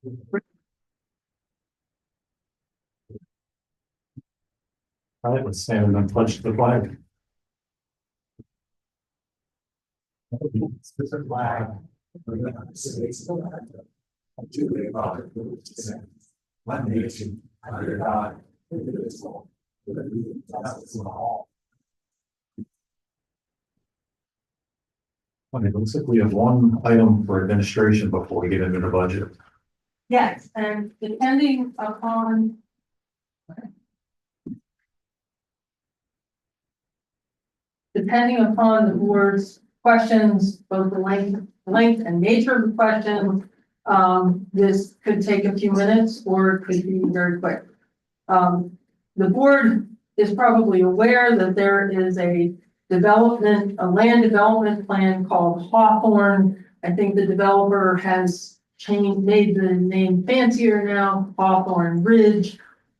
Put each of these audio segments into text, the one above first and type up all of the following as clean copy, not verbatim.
All right, let's stand and pledge the flag. It's a flag of the United States of America, to the republic for which it stands, one nation, under God, indivisible, with liberty and justice for all. Okay, it looks like we have one item for administration before we get into the budget. Yes, and depending upon. Depending upon the board's questions, both the length and nature of the question, this could take a few minutes or it could be very quick. The board is probably aware that there is a land development plan called Hawthorne. I think the developer has made the name fancier now, Hawthorne Ridge,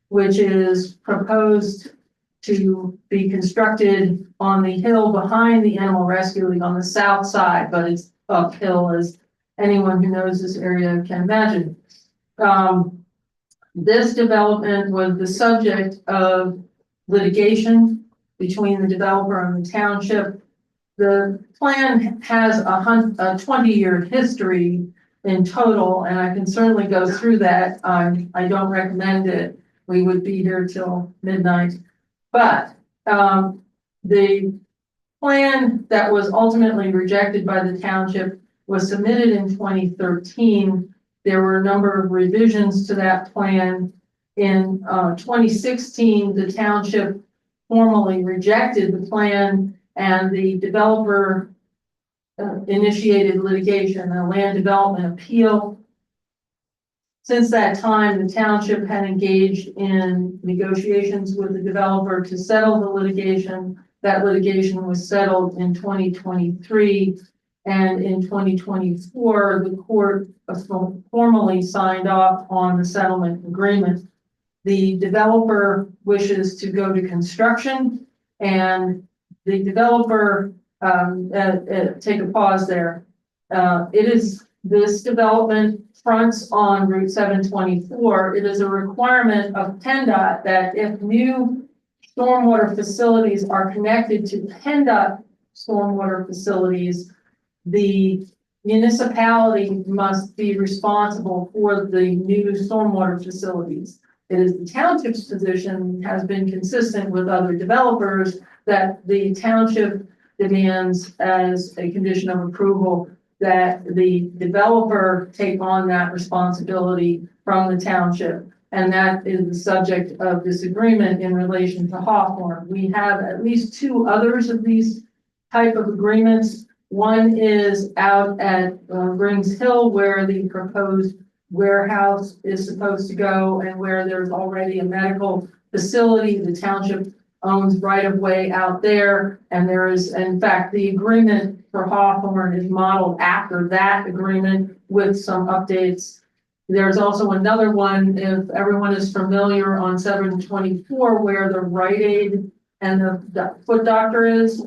which is proposed to be constructed on the hill behind the Animal Rescue League on the south side, but it's uphill, as anyone who knows this area can imagine. This development was the subject of litigation between the developer and the township. The plan has a 20-year history in total, and I can certainly go through that. I don't recommend it. We would be here till midnight. But the plan that was ultimately rejected by the township was submitted in 2013. There were a number of revisions to that plan. In 2016, the township formally rejected the plan, and the developer initiated litigation, a land development appeal. Since that time, the township had engaged in negotiations with the developer to settle the litigation. That litigation was settled in 2023, and in 2024, the court formally signed off on the settlement agreement. The developer wishes to go to construction, and the developer, take a pause there. This development fronts on Route 724. It is a requirement of PennDOT that if new stormwater facilities are connected to PennDOT stormwater facilities, the municipality must be responsible for the new stormwater facilities. It is the township's position, has been consistent with other developers, that the township demands as a condition of approval that the developer take on that responsibility from the township. And that is the subject of disagreement in relation to Hawthorne. We have at least two others of these type of agreements. One is out at Rings Hill, where the proposed warehouse is supposed to go, and where there's already a medical facility. The township owns right of way out there, and there is, in fact, the agreement for Hawthorne is modeled after that agreement with some updates. There's also another one, if everyone is familiar, on 724, where the Rite Aid and the foot doctor is.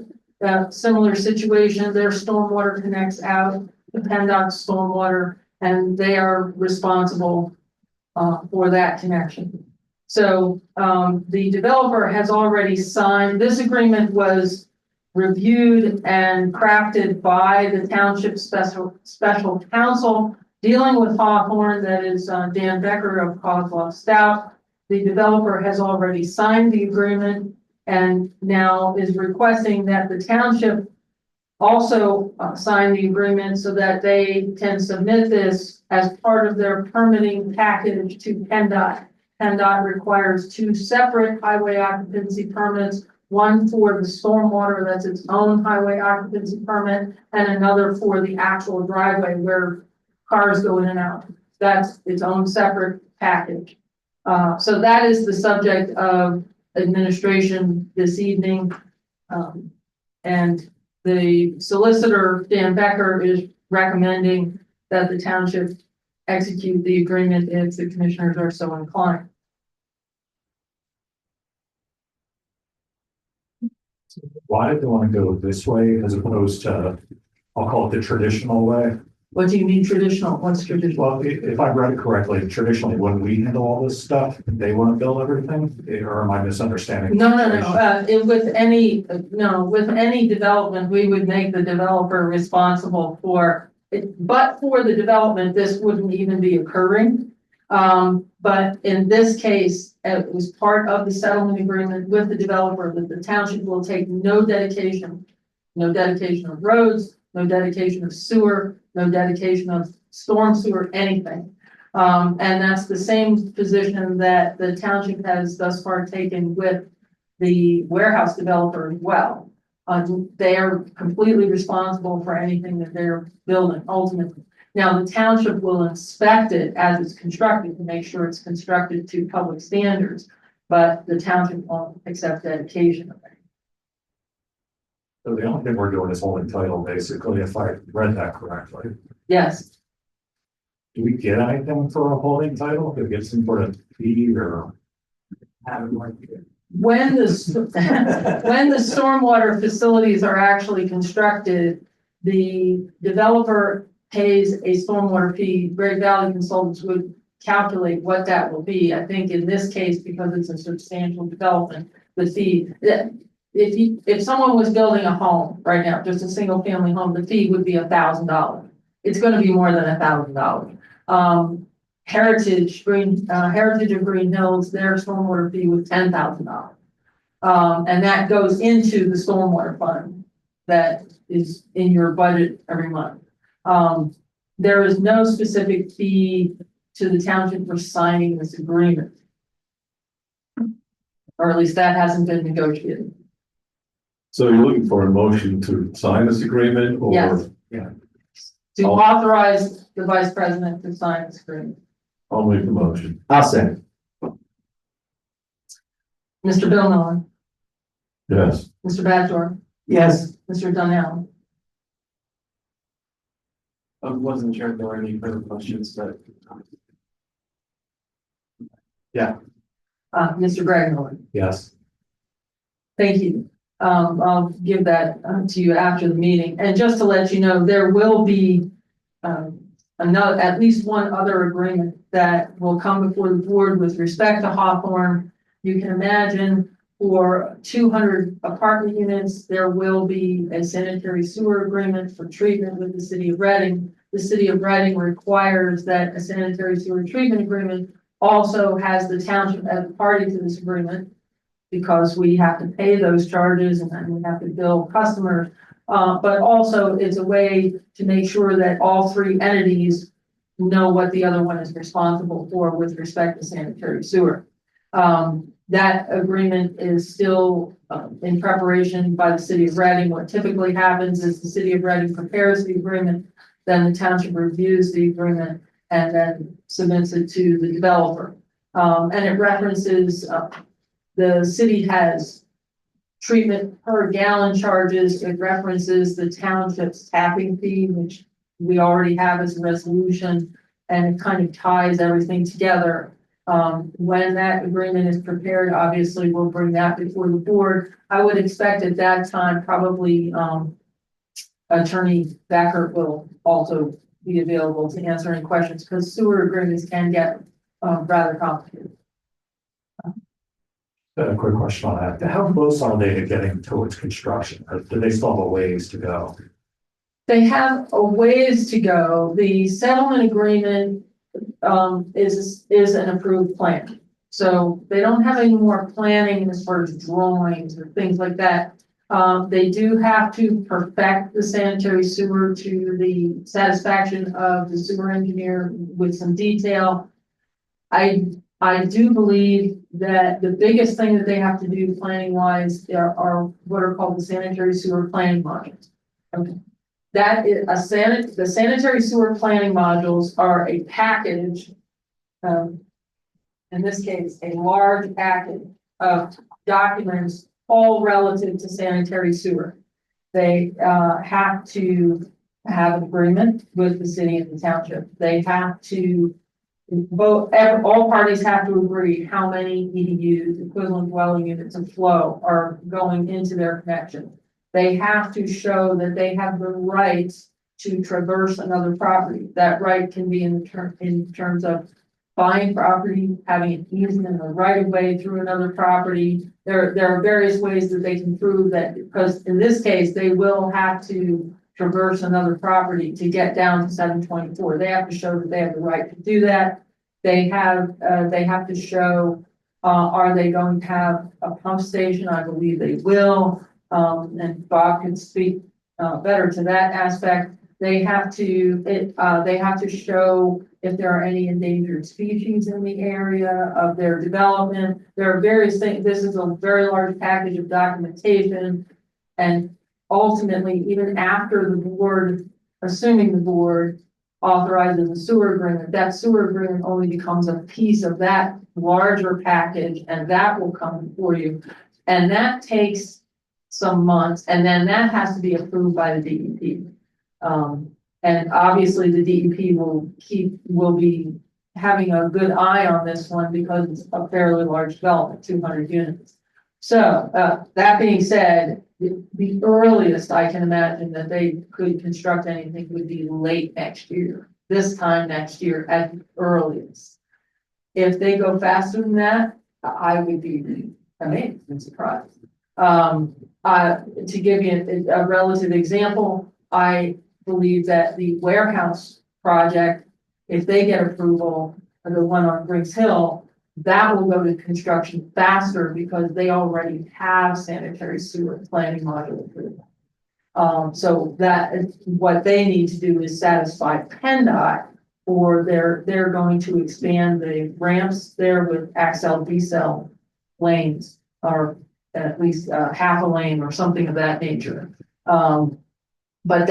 Similar situation, their stormwater connects out to PennDOT stormwater, and they are responsible for that connection. So the developer has already signed. This agreement was reviewed and crafted by the township special counsel dealing with Hawthorne, that is Dan Becker of Coslow Stout. The developer has already signed the agreement and now is requesting that the township also sign the agreement so that they can submit this as part of their permitting package to PennDOT. PennDOT requires two separate highway occupancy permits, one for the stormwater, that's its own highway occupancy permit, and another for the actual driveway where cars go in and out. That's its own separate package. So that is the subject of administration this evening. And the solicitor, Dan Becker, is recommending that the township execute the agreement if the commissioners are so inclined. Why did they want to go this way as opposed to, I'll call it the traditional way? What do you mean traditional? What's traditional? Well, if I read it correctly, traditionally, when we handle all this stuff, they want to bill everything, or am I misunderstanding? No. With any development, we would make the developer responsible for it. But for the development, this wouldn't even be occurring. But in this case, it was part of the settlement agreement with the developer that the township will take no dedication of roads, no dedication of sewer, no dedication of storm sewer, anything. And that's the same position that the township has thus far taken with the warehouse developer as well. They are completely responsible for anything that they're building ultimately. Now, the township will inspect it as it's constructed to make sure it's constructed to public standards, but the township won't accept dedication of it. So the only thing we're doing is holding title, basically, if I read that correctly. Yes, Do we get anything for a holding title? Do we get some sort of fee or? when the stormwater facilities are actually constructed, the developer pays a stormwater fee. Great Valley Consultants would calculate what that will be. I think in this case, because it's a substantial development, the fee, if someone was building a home right now, just a single family home, the fee would be $1,000. It's going to be more than $1,000. Heritage of Green Hills, their stormwater fee was $10,000. And that goes into the stormwater fund that is in your budget every month. There is no specific fee to the township for signing this agreement. Or at least that hasn't been negotiated. So you're looking for a motion to sign this agreement or? Yes. Yeah. To authorize the vice president to sign this agreement. I'll make the motion. I'll second. Mr. Bill Miller, Yes. Mr. Badger, Yes. Mr. Donnell. I wasn't sure if there were any further questions, but. Mr. Greg Miller. Yes. Thank you. I'll give that to you after the meeting. And just to let you know, there will be at least one other agreement that will come before the board with respect to Hawthorne. You can imagine for 200 apartment units, there will be a sanitary sewer agreement for treatment with the city of Reading. The city of Reading requires that a sanitary sewer treatment agreement also has the township as a party to this agreement, because we have to pay those charges and then we have to bill customers. But also it's a way to make sure that all three entities know what the other one is responsible for with respect to sanitary sewer. That agreement is still in preparation by the city of Reading. What typically happens is the city of Reading prepares the agreement, then the township reviews the agreement and then submits it to the developer. And it references the city has treatment per gallon charges. It references the township's tapping fee, which we already have as a resolution, and it kind of ties everything together. When that agreement is prepared, obviously we'll bring that before the board. I would expect at that time, probably Attorney Backer will also be available to answer any questions, because sewer agreements can get rather complicated. A quick question on that. How close are they to getting towards construction? Or do they still have a ways to go? They have a ways to go. The settlement agreement is an approved plan. So they don't have any more planning as far as drawings or things like that. They do have to perfect the sanitary sewer to the satisfaction of the sewer engineer with some detail. I do believe that the biggest thing that they have to do planning wise are what are called the sanitary sewer planning modules. Okay. That is the sanitary sewer planning modules are a package, in this case, a large package of documents, all relative to sanitary sewer. They have to have an agreement with the city and the township. They have to all parties have to agree how many EDUs, equivalent dwelling units of flow, are going into their connection. They have to show that they have the rights to traverse another property. That right can be in terms of buying property, having an easement or right of way through another property. There are various ways that they can prove that, because in this case, they will have to traverse another property to get down to 724. They have to show that they have the right to do that. They have to show, are they going to have a pump station? I believe they will. And Bob can speak better to that aspect. They have to show if there are any endangered species in the area of their development. There are various things. This is a very large package of documentation. And ultimately, even after the board, assuming the board authorizes the sewer agreement, that sewer agreement only becomes a piece of that larger package, and that will come before you. And that takes some months, and then that has to be approved by the DEP. And obviously the DEP will be having a good eye on this one because it's a fairly large development, 200 units. So, that being said, the earliest I can imagine that they could construct anything would be late next year, this time next year at the earliest. If they go faster than that, I would be amazed and surprised. To give you a relative example, I believe that the warehouse project, if they get approval, or the one on Briggs Hill, that will go to construction faster because they already have sanitary sewer planning module approval. So that what they need to do is satisfy PennDOT, or they're going to expand the ramps there with accel decel lanes, or at least half a lane or something of that nature. But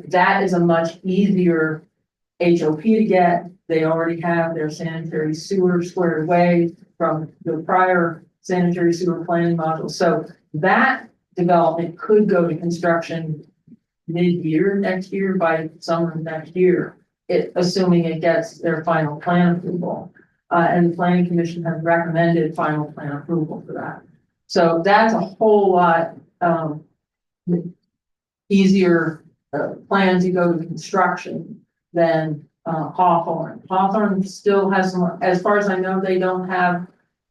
that is a much easier HOP to get. They already have their sanitary sewer squared away from the prior sanitary sewer planning module. So that development could go to construction mid-year next year, by summer of next year, assuming it gets their final plan approval. And the planning commission has recommended final plan approval for that. So that's a whole lot easier plan to go to construction than Hawthorne. Hawthorne still has some, as far as I know, they don't have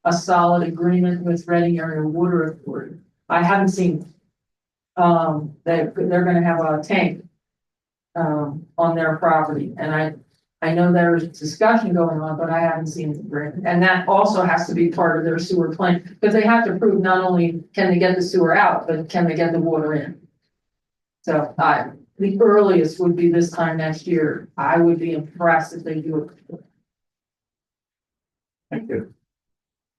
a solid agreement with Reading Area Water Authority. I haven't seen they're going to have a tank on their property, and I know there's discussion going on, but I haven't seen the agreement. And that also has to be part of their sewer plan, because they have to prove not only can they get the sewer out, but can they get the water in. So the earliest would be this time next year. I would be impressed if they do it. Thank you.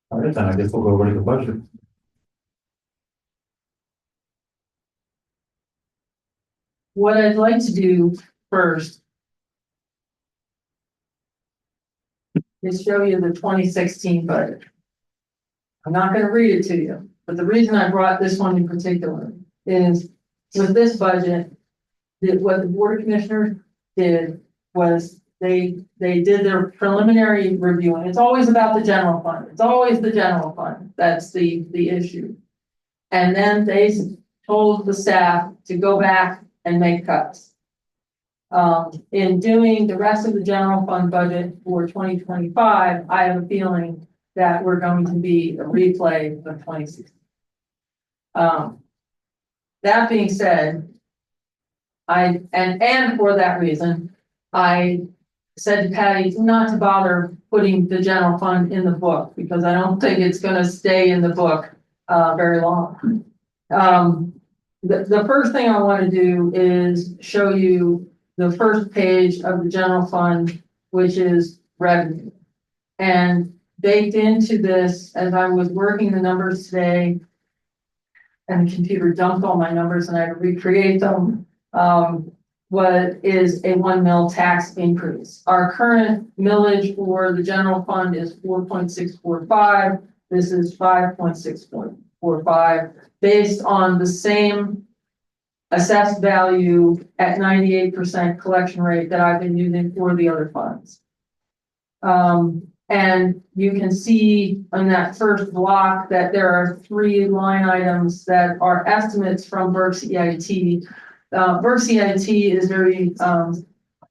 All right, then I guess we'll go over to the budget. What I'd like to do first is show you the 2016 budget. I'm not going to read it to you, but the reason I brought this one in particular is with this budget, what the board of commissioners did was they did their preliminary review, and it's always about the general fund. It's always the general fund. That's the issue. And then they told the staff to go back and make cuts. In doing the rest of the general fund budget for 2025, I have a feeling that we're going to be a replay of 2016. That being said, and for that reason, I said to Patty not to bother putting the general fund in the book, because I don't think it's going to stay in the book very long. The first thing I want to do is show you the first page of the general fund, which is revenue. And baked into this, as I was working the numbers today, and the computer dumped all my numbers and I had to recreate them, what is a 1 mil tax increase. Our current millage for the general fund is 4.645. This is 5.645, based on the same assessed value at 98% collection rate that I've been using for the other funds. And you can see on that first block that there are 3 line items that are estimates from Berks EIT Berksey IT is very,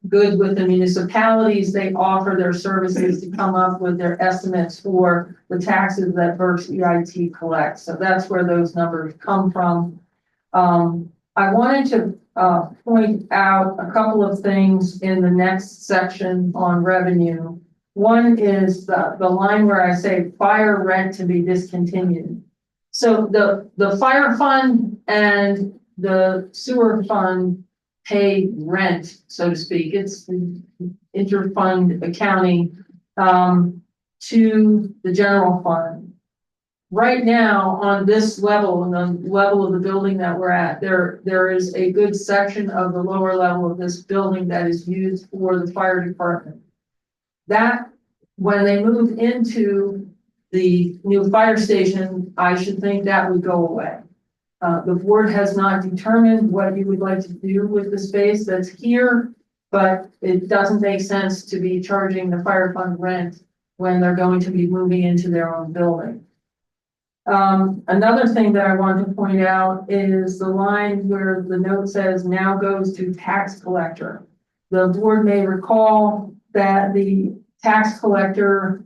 good with the municipalities. They offer their services to come up with their estimates for the taxes that Berksey IT collects. So that's where those numbers come from. I wanted to point out a couple of things in the next section on revenue. One is the line where I say fire rent to be discontinued. So the fire fund and the sewer fund pay rent, so to speak. It's the interfund accounting to the general fund. Right now, on this level, on the level of the building that we're at, there is a good section of the lower level of this building that is used for the fire department. That, when they move into the new fire station, I should think that would go away. The board has not determined what you would like to do with the space that's here, but it doesn't make sense to be charging the fire fund rent when they're going to be moving into their own building. Another thing that I want to point out is the line where the note says now goes to tax collector. The board may recall that the tax collector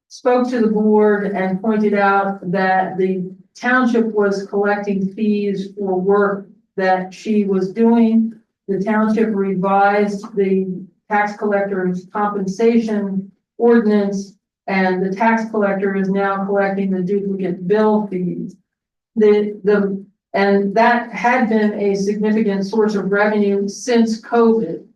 spoke to the board and pointed out that the township was collecting fees for work that she was doing. The township revised the tax collector's compensation ordinance, and the tax collector is now collecting the duplicate bill fees. And that had been a significant source of revenue since COVID.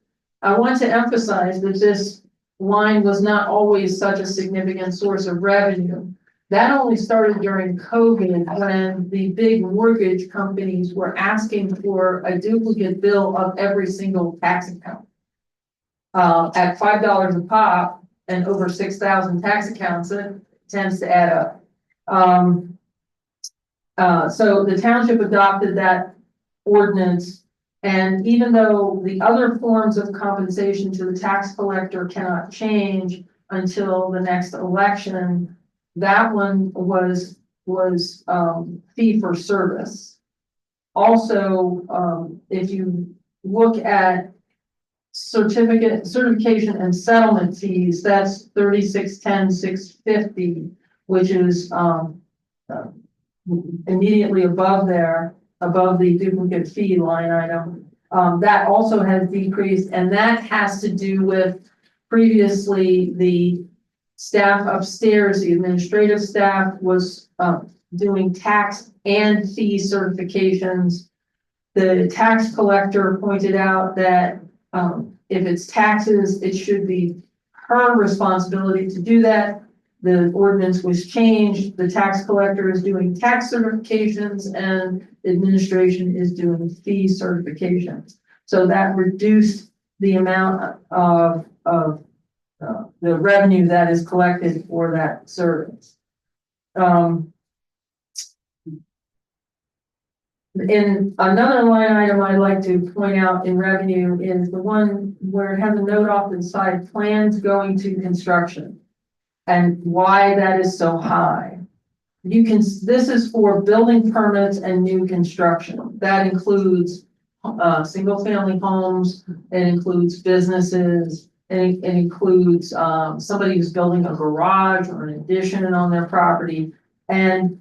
I want to emphasize that this line was not always such a significant source of revenue. That only started during COVID when the big mortgage companies were asking for a duplicate bill of every single tax account. At $5 a pop and over 6,000 tax accounts, it tends to add up. So the township adopted that ordinance, and even though the other forms of compensation to the tax collector cannot change until the next election, that one was fee for service. Also, if you look at certification and settlement fees, that's $3610,650, which is immediately above there, above the duplicate fee line item. That also has decreased, and that has to do with previously the staff upstairs, the administrative staff was doing tax and fee certifications. The tax collector pointed out that if it's taxes, it should be her responsibility to do that. The ordinance was changed. The tax collector is doing tax certifications and administration is doing fee certifications. So that reduced the amount of the revenue that is collected for that service. In another line item I'd like to point out in revenue is the one where it has a note off to the side, plans going to construction, and why that is so high. This is for building permits and new construction. That includes single family homes, it includes businesses, it includes somebody who's building a garage or an addition on their property. And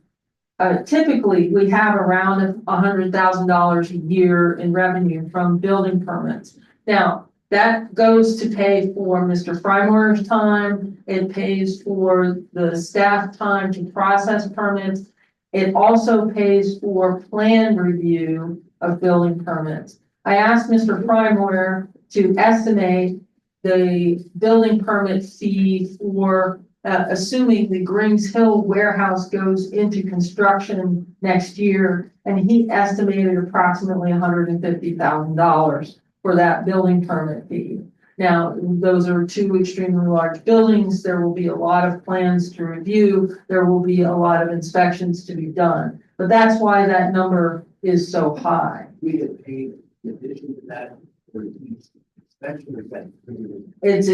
typically we have around $100,000 a year in revenue from building permits. Now that goes to pay for Mr. Frymore's time. It pays for the staff time to process permits. It also pays for plan review of building permits. I asked Mr. Frymore to estimate the building permit fee for assuming the Grings Hill warehouse goes into construction next year, and he estimated approximately $150,000 for that building permit fee. Now, those are two extremely large buildings. There will be a lot of plans to review. There will be a lot of inspections to be done, but that's why that number is so high. We get paid in addition to that. It's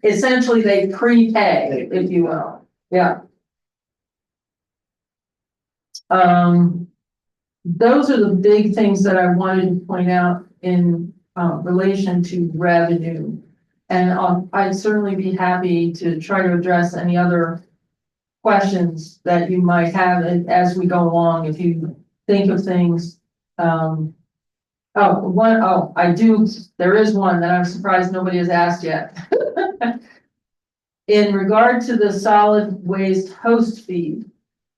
essentially they prepay, if you will. Yeah. those are the big things that I wanted to point out in relation to revenue. And I'd certainly be happy to try to address any other questions that you might have as we go along, if you think of things. There is one that I'm surprised nobody has asked yet. In regard to the solid waste host fee,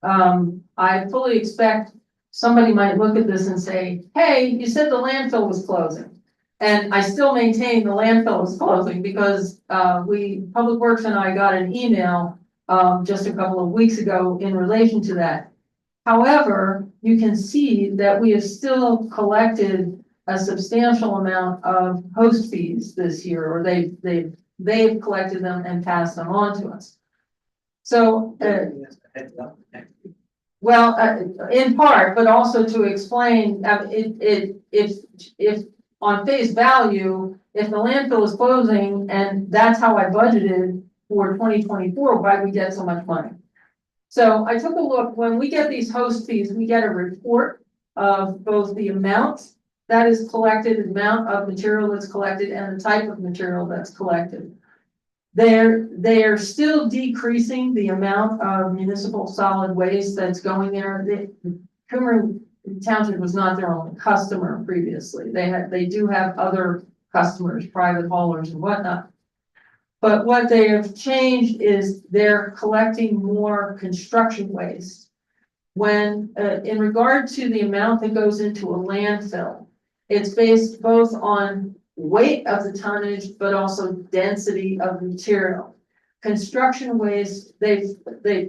I fully expect somebody might look at this and say, hey, you said the landfill was closing. And I still maintain the landfill is closing because Public Works and I got an email just a couple of weeks ago in relation to that. However, you can see that we have still collected a substantial amount of host fees this year, or they've collected them and passed them on to us. So, in part, but also to explain, if on face value, if the landfill is closing and that's how I budgeted for 2024, why we get so much money? So I took a look. When we get these host fees, we get a report of both the amount that is collected, the amount of material that's collected, and the type of material that's collected. They're still decreasing the amount of municipal solid waste that's going there. Cumru Township was not their only customer previously. They do have other customers, private haulers and whatnot. But what they have changed is they're collecting more construction waste. When, in regard to the amount that goes into a landfill, it's based both on weight of the tonnage, but also density of material. Construction waste, they've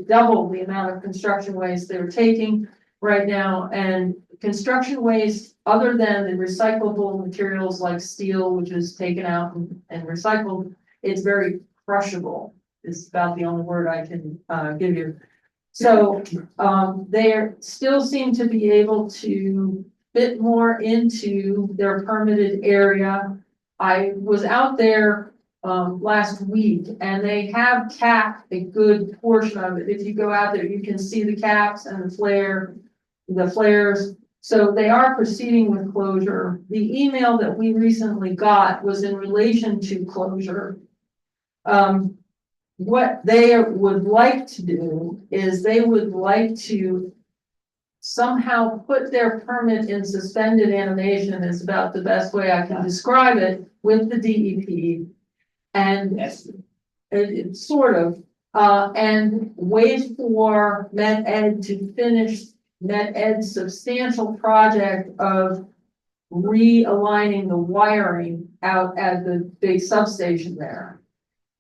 doubled the amount of construction waste they're taking right now, and construction waste, other than the recyclable materials like steel, which is taken out and recycled, it's very crushable. It's about the only word I can give you. So they still seem to be able to fit more into their permitted area. I was out there last week, and they have capped a good portion of it. If you go out there, you can see the caps and the flares. So they are proceeding with closure. The email that we recently got was in relation to closure. What they would like to do is they would like to somehow put their permit in suspended animation, is about the best way I can describe it, with the DEP. And it sort of, and wait for Met Ed to finish Met Ed's substantial project of realigning the wiring out at the big substation there.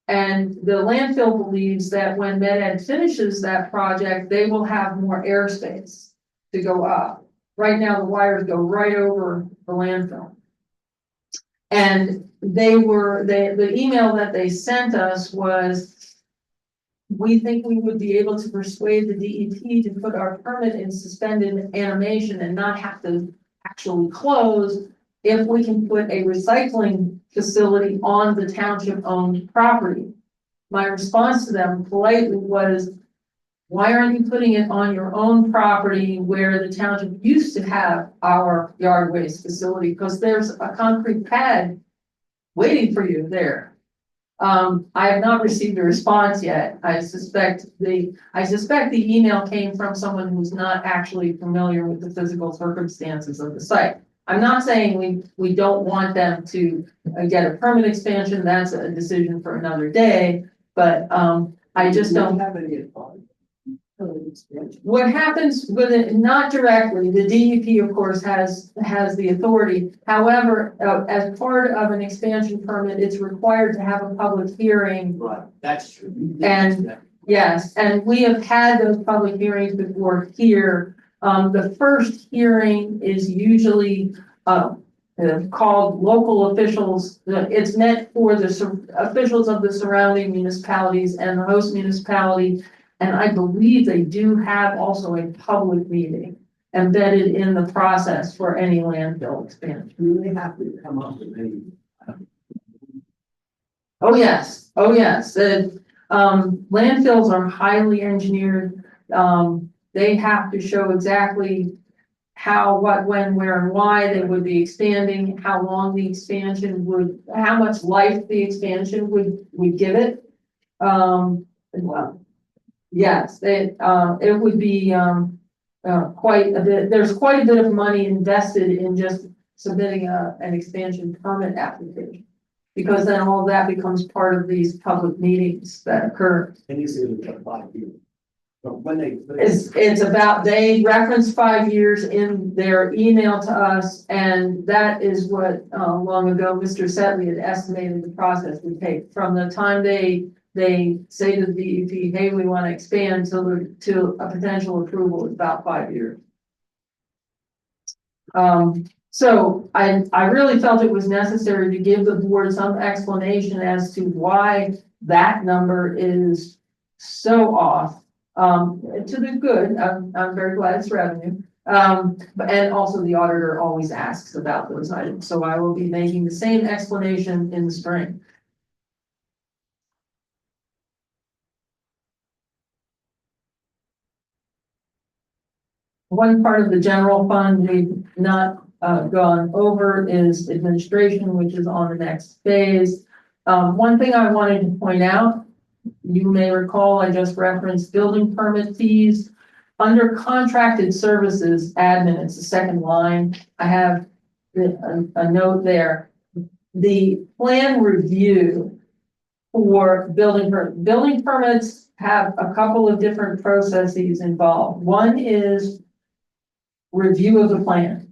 And the landfill believes that when Met Ed finishes that project, they will have more airspace to go up. Right now, the wires go right over the landfill. And the email that they sent us was, we think we would be able to persuade the DEP to put our permit in suspended animation and not have to actually close if we can put a recycling facility on the township-owned property. My response to them politely was, why aren't you putting it on your own property where the township used to have our yard waste facility? Because there's a concrete pad waiting for you there. I have not received a response yet. I suspect the email came from someone who's not actually familiar with the physical circumstances of the site. I'm not saying we don't want them to get a permit expansion. That's a decision for another day. But I just don't have any. What happens with it, not directly, the DEP of course has the authority. However, as part of an expansion permit, it's required to have a public hearing. Right, that's true. And yes, and we have had those public hearings before here. The first hearing is usually called local officials. It's meant for the officials of the surrounding municipalities and the host municipality. And I believe they do have also a public meeting embedded in the process for any landfill expansion. Do they have to come up with any? Oh, yes. Oh, yes. Landfills are highly engineered. They have to show exactly how, what, when, where, and why they would be expanding, how long the expansion would, how much life the expansion would give it. Well, yes, it would be, quite a bit, there's quite a bit of money invested in just submitting an expansion permit application. Because then all of that becomes part of these public meetings that occur. And you say it's like 5 years. But when they. It's about, they reference 5 years in their email to us, and that is what, long ago, Mr. Setley had estimated the process would take. From the time they say to the DEP, hey, we want to expand to a potential approval is about 5 years. So I really felt it was necessary to give the board some explanation as to why that number is so off. To the good, I'm very glad it's revenue. And also the auditor always asks about those items. So I will be making the same explanation in the spring. One part of the general fund we've not gone over is administration, which is on the next phase. One thing I wanted to point out, you may recall I just referenced building permit fees. Under contracted services admin, it's the second line. I have a note there. The plan review for building permits have a couple of different processes involved. One is review of the plan.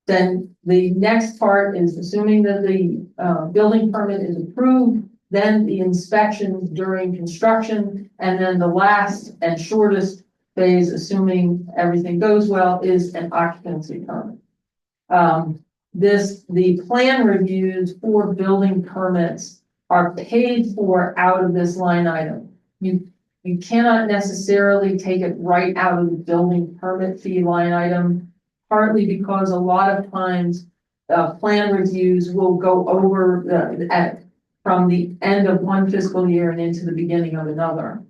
Then the next part is assuming that the building permit is approved, then the inspection during construction, and then the last and shortest phase, assuming everything goes well, is an occupancy permit. The plan reviews for building permits are paid for out of this line item. You cannot necessarily take it right out of the building permit fee line item, partly because a lot of times plan reviews will go over from the end of one fiscal year and into the beginning of another.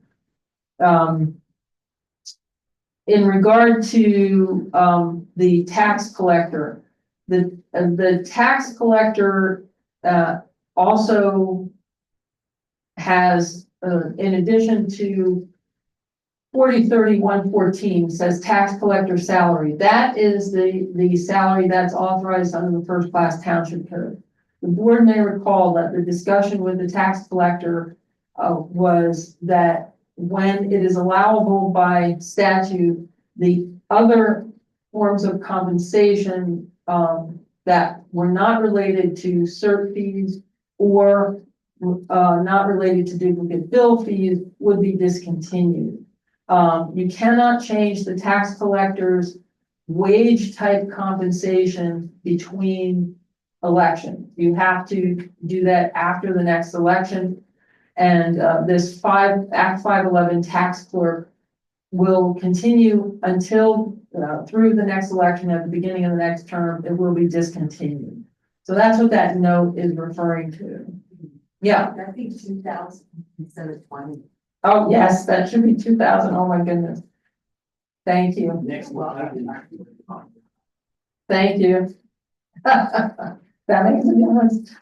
In regard to the tax collector, the tax collector also has, in addition to 403114 says tax collector salary. That is the salary that's authorized under the first class township code. The board may recall that the discussion with the tax collector was that when it is allowable by statute, the other forms of compensation that were not related to cert fees or not related to duplicate bill fees would be discontinued. You cannot change the tax collector's wage type compensation between elections. You have to do that after the next election. And this Act 511 tax clerk will continue until through the next election. At the beginning of the next term, it will be discontinued. So that's what that note is referring to. Yeah. I think 2000 instead of 20. Oh, yes, that should be 2000. Oh, my goodness. Thank you. Next one. Thank you. That makes a difference.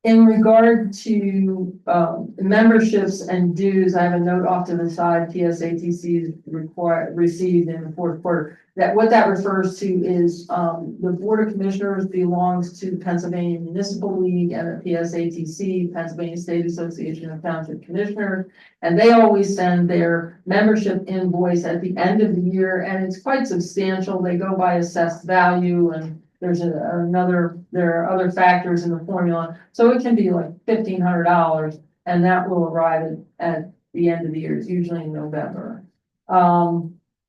In regard to memberships and dues, I have a note off to the side. PSATC received in the fourth quarter. That what that refers to is the Board of Commissioners belongs to the Pennsylvania Municipal League and the PSATC, Pennsylvania State Association of Township Commissioners, and they always send their membership invoice at the end of the year, and it's quite substantial. They go by assessed value, and there's there are other factors in the formula, so it can be like $1,500, and that will arrive at the end of the year. It's usually in November.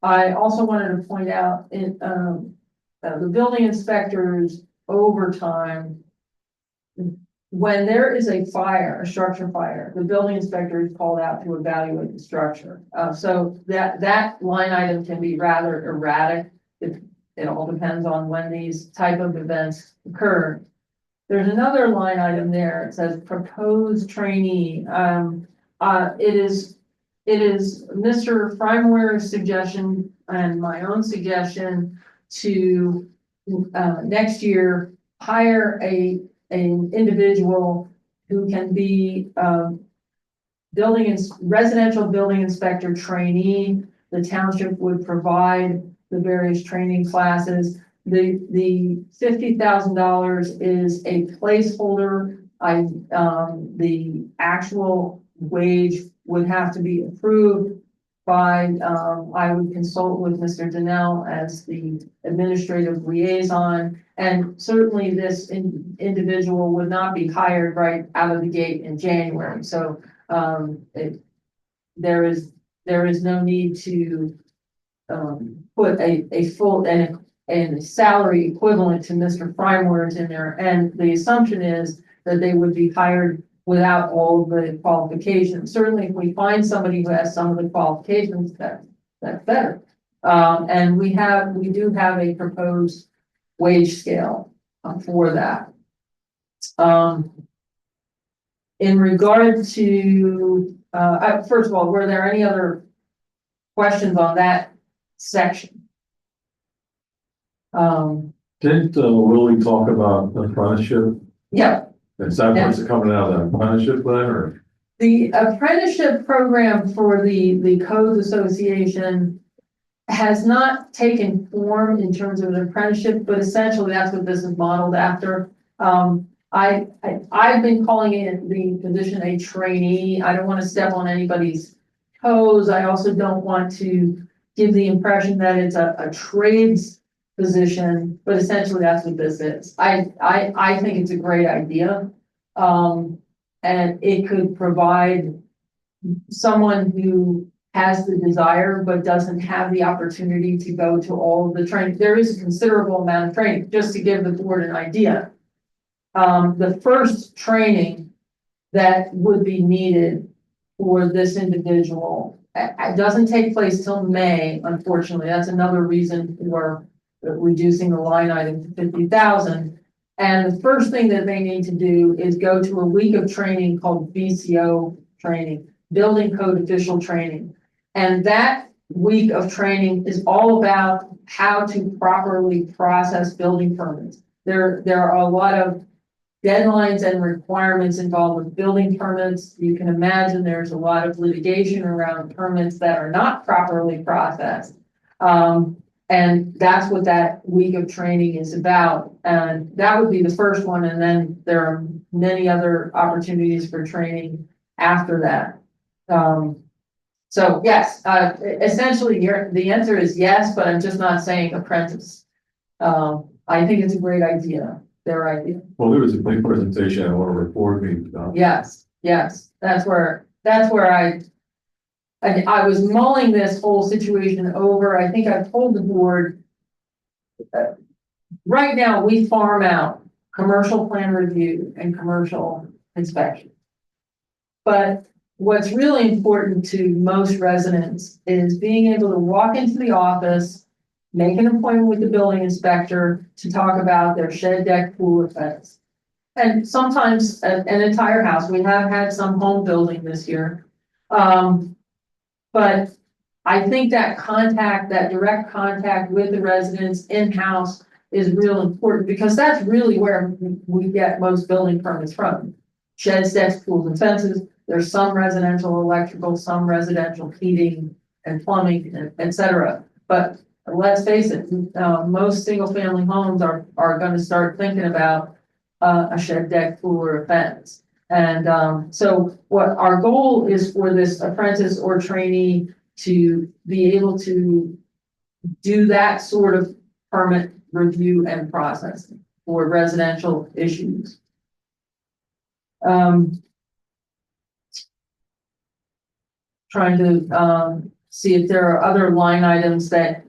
I also wanted to point out in the building inspector's overtime. When there is a fire, a structure fire, the building inspector is called out to evaluate the structure. So that line item can be rather erratic. It all depends on when these type of events occur. There's another line item there. It says proposed trainee. it is Mr. Frymore's suggestion and my own suggestion to, next year, hire an individual who can be, residential building inspector trainee. The township would provide the various training classes. The $50,000 is a placeholder. The actual wage would have to be approved by, I would consult with Mr. Donnell as the administrative liaison. And certainly this individual would not be hired right out of the gate in January. So, there is no need to, put a full and a salary equivalent to Mr. Frymore's in there. And the assumption is that they would be hired without all of the qualifications. Certainly, if we find somebody who has some of the qualifications, that's better. And we do have a proposed wage scale for that. In regard to, first of all, were there any other questions on that section? Didn't Willie talk about apprenticeship? Yeah, Is that what's coming out of that apprenticeship then, or? the apprenticeship program for the Codes Association has not taken form in terms of an apprenticeship, but essentially that's what this is modeled after. I've been calling it the position a trainee. I don't want to step on anybody's toes. I also don't want to give the impression that it's a trades position, but essentially that's what this is. I think it's a great idea. And it could provide someone who has the desire but doesn't have the opportunity to go to all of the training. There is a considerable amount of training, just to give the board an idea. The first training that would be needed for this individual, it doesn't take place till May, unfortunately. That's another reason for reducing the line item to 50,000. And the first thing that they need to do is go to a week of training called BCO training, Building Code Official Training. And that week of training is all about how to properly process building permits. There are a lot of deadlines and requirements involved with building permits. You can imagine there's a lot of litigation around permits that are not properly processed. And that's what that week of training is about. And that would be the first one. And then there are many other opportunities for training after that. So yes, essentially the answer is yes, but I'm just not saying apprentice. I think it's a great idea, their idea. Well, there was a big presentation at one of our board meetings. Yes, that's where I was mulling this whole situation over. I think I've told the board, right now we farm out commercial plan review and commercial inspection. But what's really important to most residents is being able to walk into the office, make an appointment with the building inspector to talk about their shed, deck, pool, or fence. And sometimes an entire house. We have had some home building this year. But I think that direct contact with the residents in-house is real important, because that's really where we get most building permits from. Sheds, decks, pools, and fences. There's some residential electrical, some residential heating and plumbing, et cetera. But let's face it, most single-family homes are going to start thinking about a shed, deck, pool, or a fence. And so what our goal is for this apprentice or trainee to be able to do that sort of permit review and processing for residential issues. Trying to see if there are other line items that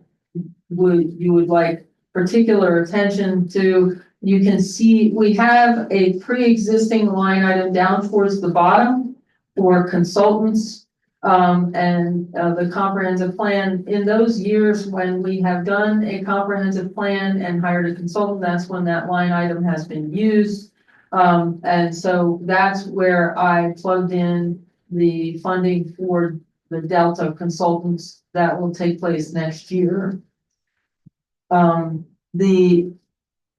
you would like particular attention to. You can see we have a pre-existing line item down towards the bottom for consultants and the comprehensive plan. In those years when we have done a comprehensive plan and hired a consultant, that's when that line item has been used. And so that's where I plugged in the funding for the Delta consultants that will take place next year.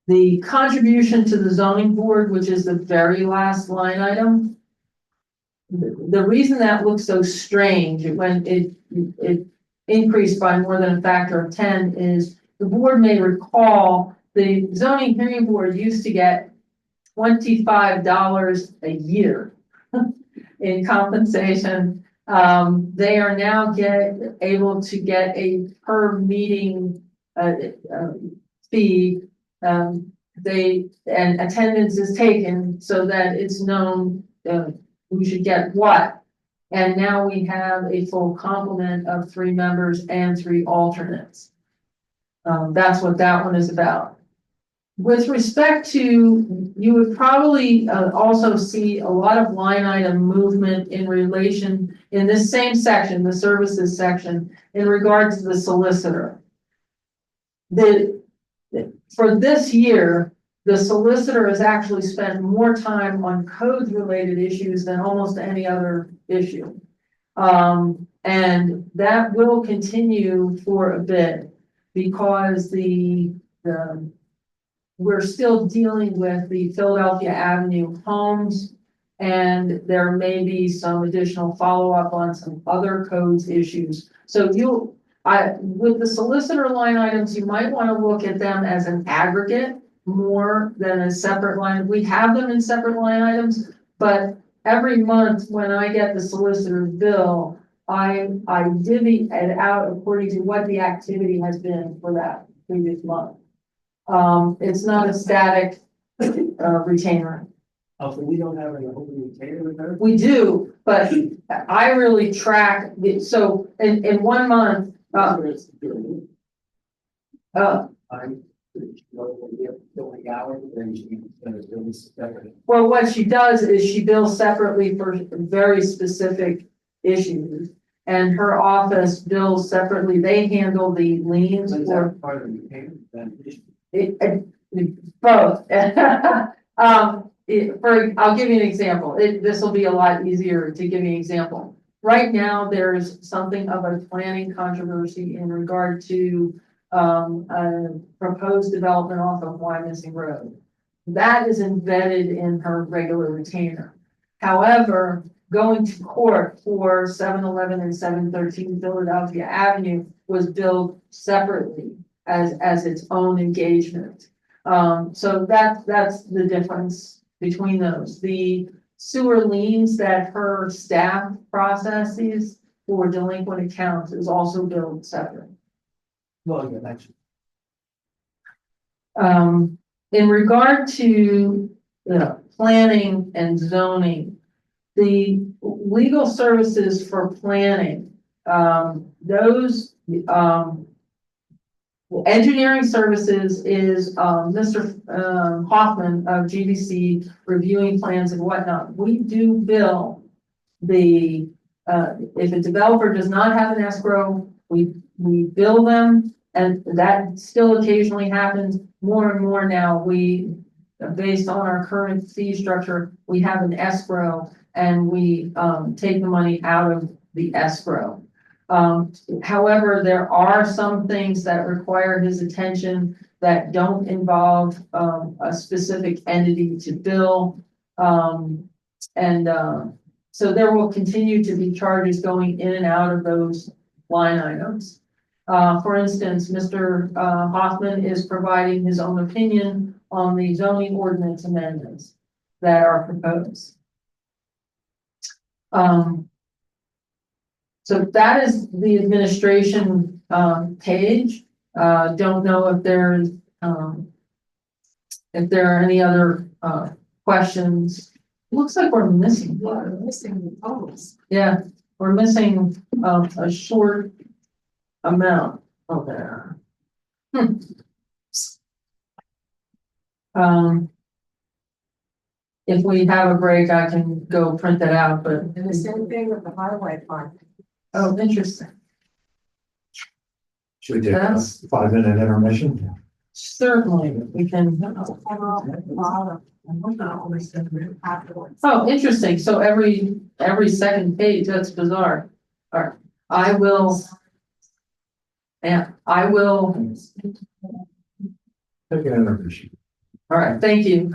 The contribution to the zoning board, which is the very last line item. The reason that looks so strange when it increased by more than a factor of 10 is the board may recall the zoning hearing board used to get $25 a year in compensation. They are now able to get a per meeting fee. And attendance is taken so that it's known who should get what. And now we have a full complement of 3 members and 3 alternates. That's what that one is about. With respect to, you would probably also see a lot of line item movement in relation in this same section, the services section, in regard to the solicitor. For this year, the solicitor has actually spent more time on code related issues than almost any other issue. And that will continue for a bit because we're still dealing with the Philadelphia Avenue homes, and there may be some additional follow-up on some other codes issues. So with the solicitor line items, you might want to look at them as an aggregate more than a separate line. We have them in separate line items, but every month when I get the solicitor's bill, I divvy it out according to what the activity has been for that previous month. It's not a static retainer. Oh, so we don't have an open retainer with her? We do, but I really track so in 1 month, I'm billing hours, then she's gonna bill this separately. well, what she does is she bills separately for very specific issues. And her office bills separately. They handle the liens Is for that part of the retainer? Then both. I'll give you an example. This will be a lot easier to give you an example. Right now, there's something of a planning controversy in regard to a proposed development off of Wyomissing Road. That is embedded in her regular retainer. However, going to court for 711 and 713 Philadelphia Avenue was billed separately as its own engagement. So that's the difference between those. The sewer liens that her staff processes for delinquent accounts is also billed separate. well, yeah, that's. In regard to planning and zoning, the legal services for planning, those engineering services is Mr. Hoffman of GBC reviewing plans and whatnot. We do bill if a developer does not have an escrow, we bill them, and that still occasionally happens. More and more now, based on our current fee structure, we have an escrow and we take the money out of the escrow. However, there are some things that require his attention that don't involve a specific entity to bill. So there will continue to be charges going in and out of those line items. For instance, Mr. Hoffman is providing his own opinion on the zoning ordinance amendments that are proposed. So that is the administration page. Don't know if there are any other questions. Looks like we're missing. We're missing the totals. Yeah, we're missing a short amount of there. If we have a break, I can go print that out, but. And the same thing with the highway fund. Oh, interesting. Should we take a That's- 5-minute intermission? Certainly, we can. Afterwards. Oh, interesting. So every second page, that's bizarre. All right, I will. And I will, Take an intermission. all right, thank you.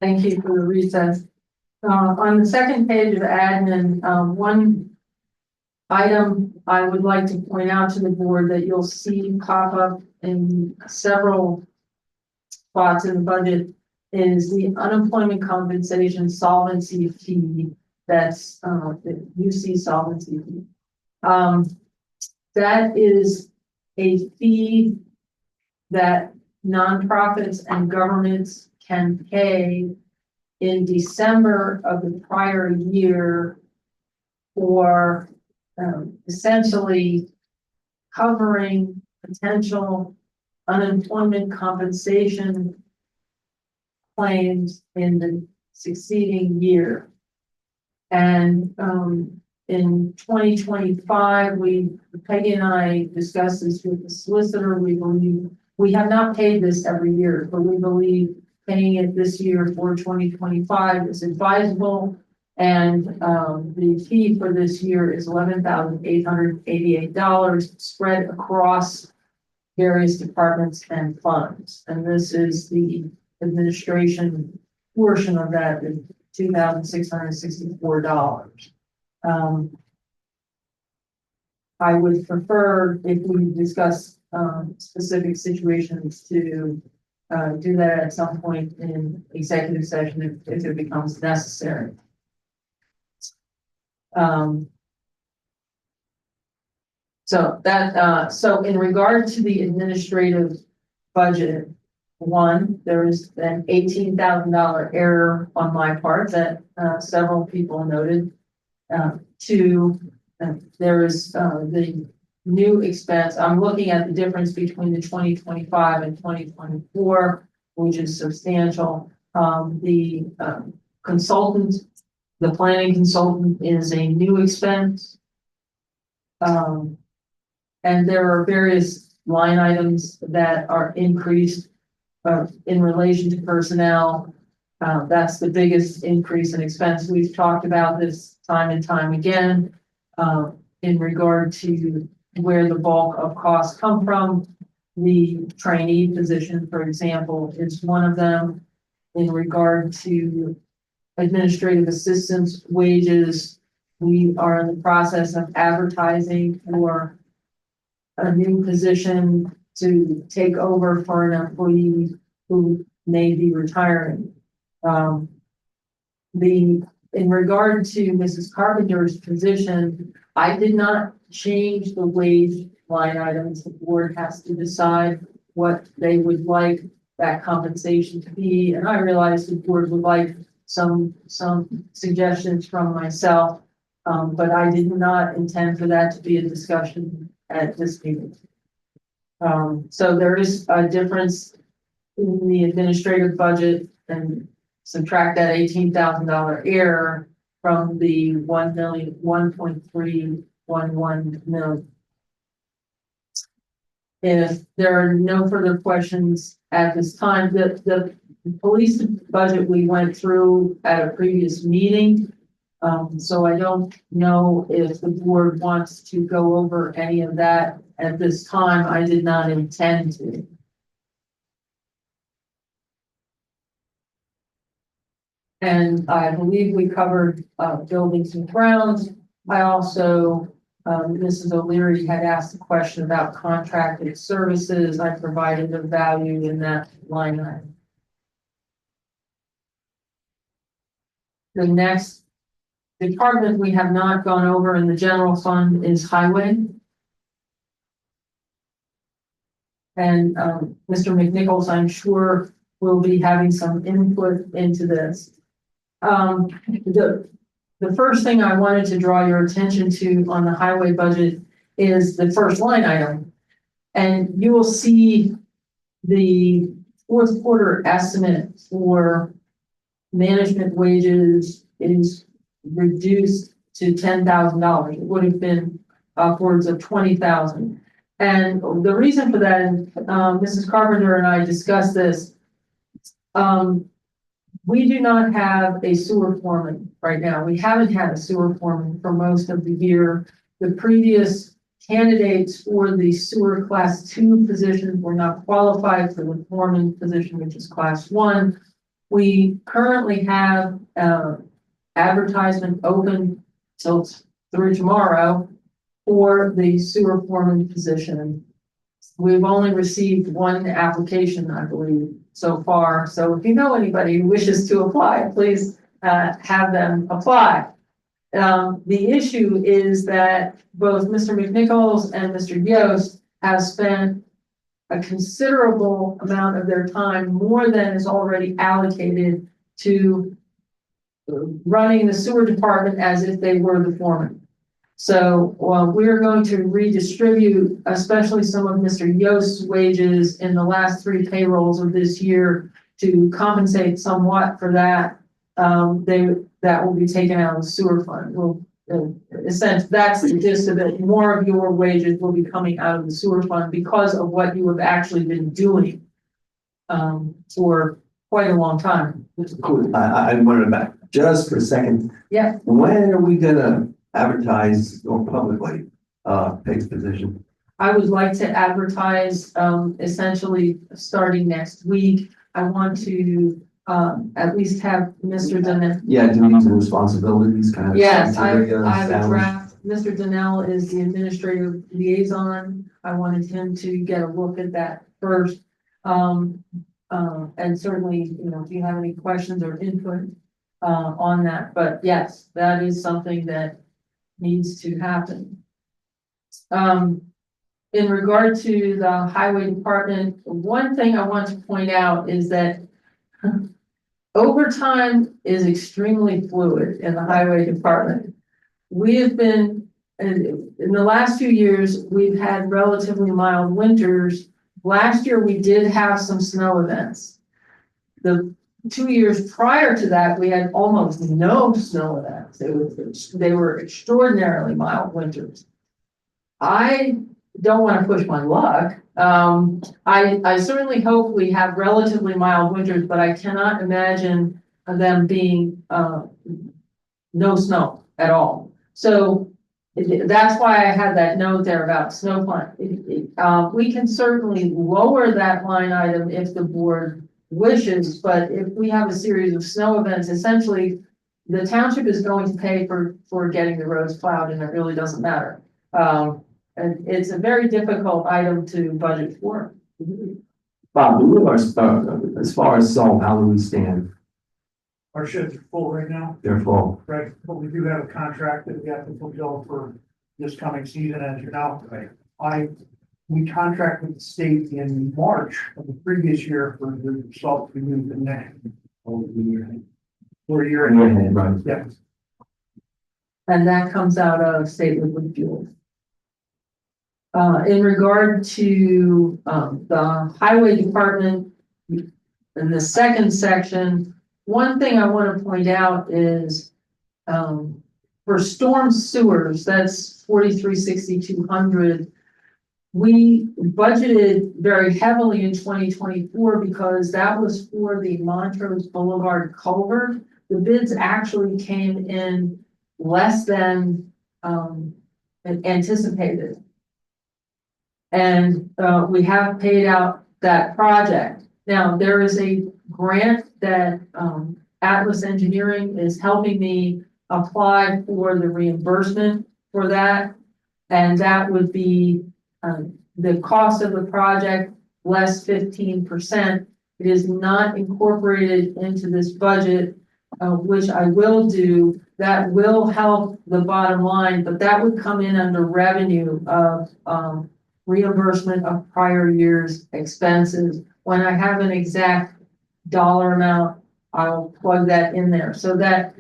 Thank you for the recess. On the second page of admin, one item I would like to point out to the board that you'll see pop up in several spots in the budget is the unemployment compensation solvency fee. That's the UC solvency fee. That is a fee that nonprofits and governments can pay in December of the prior year for essentially covering potential unemployment compensation claims in the succeeding year. And in 2025, Peggy and I discussed this with the solicitor. We believe we have not paid this every year, but we believe paying it this year for 2025 is advisable. And the fee for this year is $11,888 spread across various departments and funds. And this is the administration portion of that, is $2,664. I would prefer, if we discuss specific situations, to do that at some point in executive session if it becomes necessary. So in regard to the administrative budget, one, there is an $18,000 error on my part that several people noted. Two, there is the new expense. I'm looking at the difference between the 2025 and 2024, which is substantial. The consultant, the planning consultant, is a new expense. And there are various line items that are increased in relation to personnel. That's the biggest increase in expense. We've talked about this time and time again in regard to where the bulk of costs come from. The trainee position, for example, is one of them. In regard to administrative assistants wages, we are in the process of advertising for a new position to take over for an employee who may be retiring. In regard to Mrs. Carpenter's position, I did not change the wage line items. The board has to decide what they would like that compensation to be, and I realize the board would like some suggestions from myself, but I did not intend for that to be a discussion at this meeting. So there is a difference in the administrative budget, and subtract that $18,000 error from the 1.311 million. If there are no further questions at this time, the police budget we went through at a previous meeting. So I don't know if the board wants to go over any of that at this time. I did not intend to. And I believe we covered buildings and grounds. I also, Mrs. O'Leary had asked a question about contracted services. I provided the value in that line item. The next department we have not gone over in the general fund is highway. And Mr. McNichols, I'm sure, will be having some input into this. The first thing I wanted to draw your attention to on the highway budget is the first line item. And you will see the fourth quarter estimate for management wages is reduced to $10,000. It would have been upwards of $20,000. And the reason for that, Mrs. Carpenter and I discussed this. We do not have a sewer foreman right now. We haven't had a sewer foreman for most of the year. The previous candidates for the sewer class 2 positions were not qualified for the foreman position, which is class 1. We currently have advertisement open till through tomorrow for the sewer foreman position. We've only received one application, I believe, so far. So if you know anybody who wishes to apply, please have them apply. The issue is that both Mr. McNichols and Mr. Yost have spent a considerable amount of their time, more than is already allocated, to running the sewer department as if they were the foreman. So we're going to redistribute, especially some of Mr. Yost's wages in the last 3 payrolls of this year to compensate somewhat for that. That will be taken out of the sewer fund. Well, essentially, that's the gist of it. More of your wages will be coming out of the sewer fund because of what you have actually been doing for quite a long time. Cool. I wanted to back just for a second. Yeah. When are we gonna advertise or publicly Peg's position? I would like to advertise essentially starting next week. I want to at least have Mr. Donnell. Yeah, duties and responsibilities kind of. Yes, I criteria have a established. draft. Mr. Donnell is the administrative liaison. I wanted him to get a look at that first. And certainly, you know, if you have any questions or input on that, but yes, that is something that needs to happen. In regard to the highway department, one thing I want to point out is that overtime is extremely fluid in the highway department. We have been, in the last few years, we've had relatively mild winters. Last year, we did have some snow events. The 2 years prior to that, we had almost no snow events. They were extraordinarily mild winters. I don't want to push my luck. I certainly hope we have relatively mild winters, but I cannot imagine them being no snow at all. So that's why I had that note there about snow plowing. We can certainly lower that line item if the board wishes, but if we have a series of snow events, essentially the township is going to pay for getting the roads plowed, and it really doesn't matter. And it's a very difficult item to budget for. Bob, as far as salt, how do we stand? Our sheds are full right now, They're full. right? But we do have a contract that we have to fulfill for this coming season, as you know. We contract with the state in March of the previous year for the salt to be moved to next. For a year ahead. Right. Yeah. And that comes out of state liquid fuel. In regard to the highway department, in the second section, one thing I want to point out is for storm sewers, that's 43,6,200. We budgeted very heavily in 2024 because that was for the Montrose Boulevard culvert. The bids actually came in less than anticipated. And we have paid out that project. Now, there is a grant that Atlas Engineering is helping me apply for the reimbursement for that. And that would be the cost of the project less 15%. It is not incorporated into this budget, which I will do. That will help the bottom line, but that would come in under revenue of reimbursement of prior year's expenses. When I have an exact dollar amount, I'll plug that in there. So that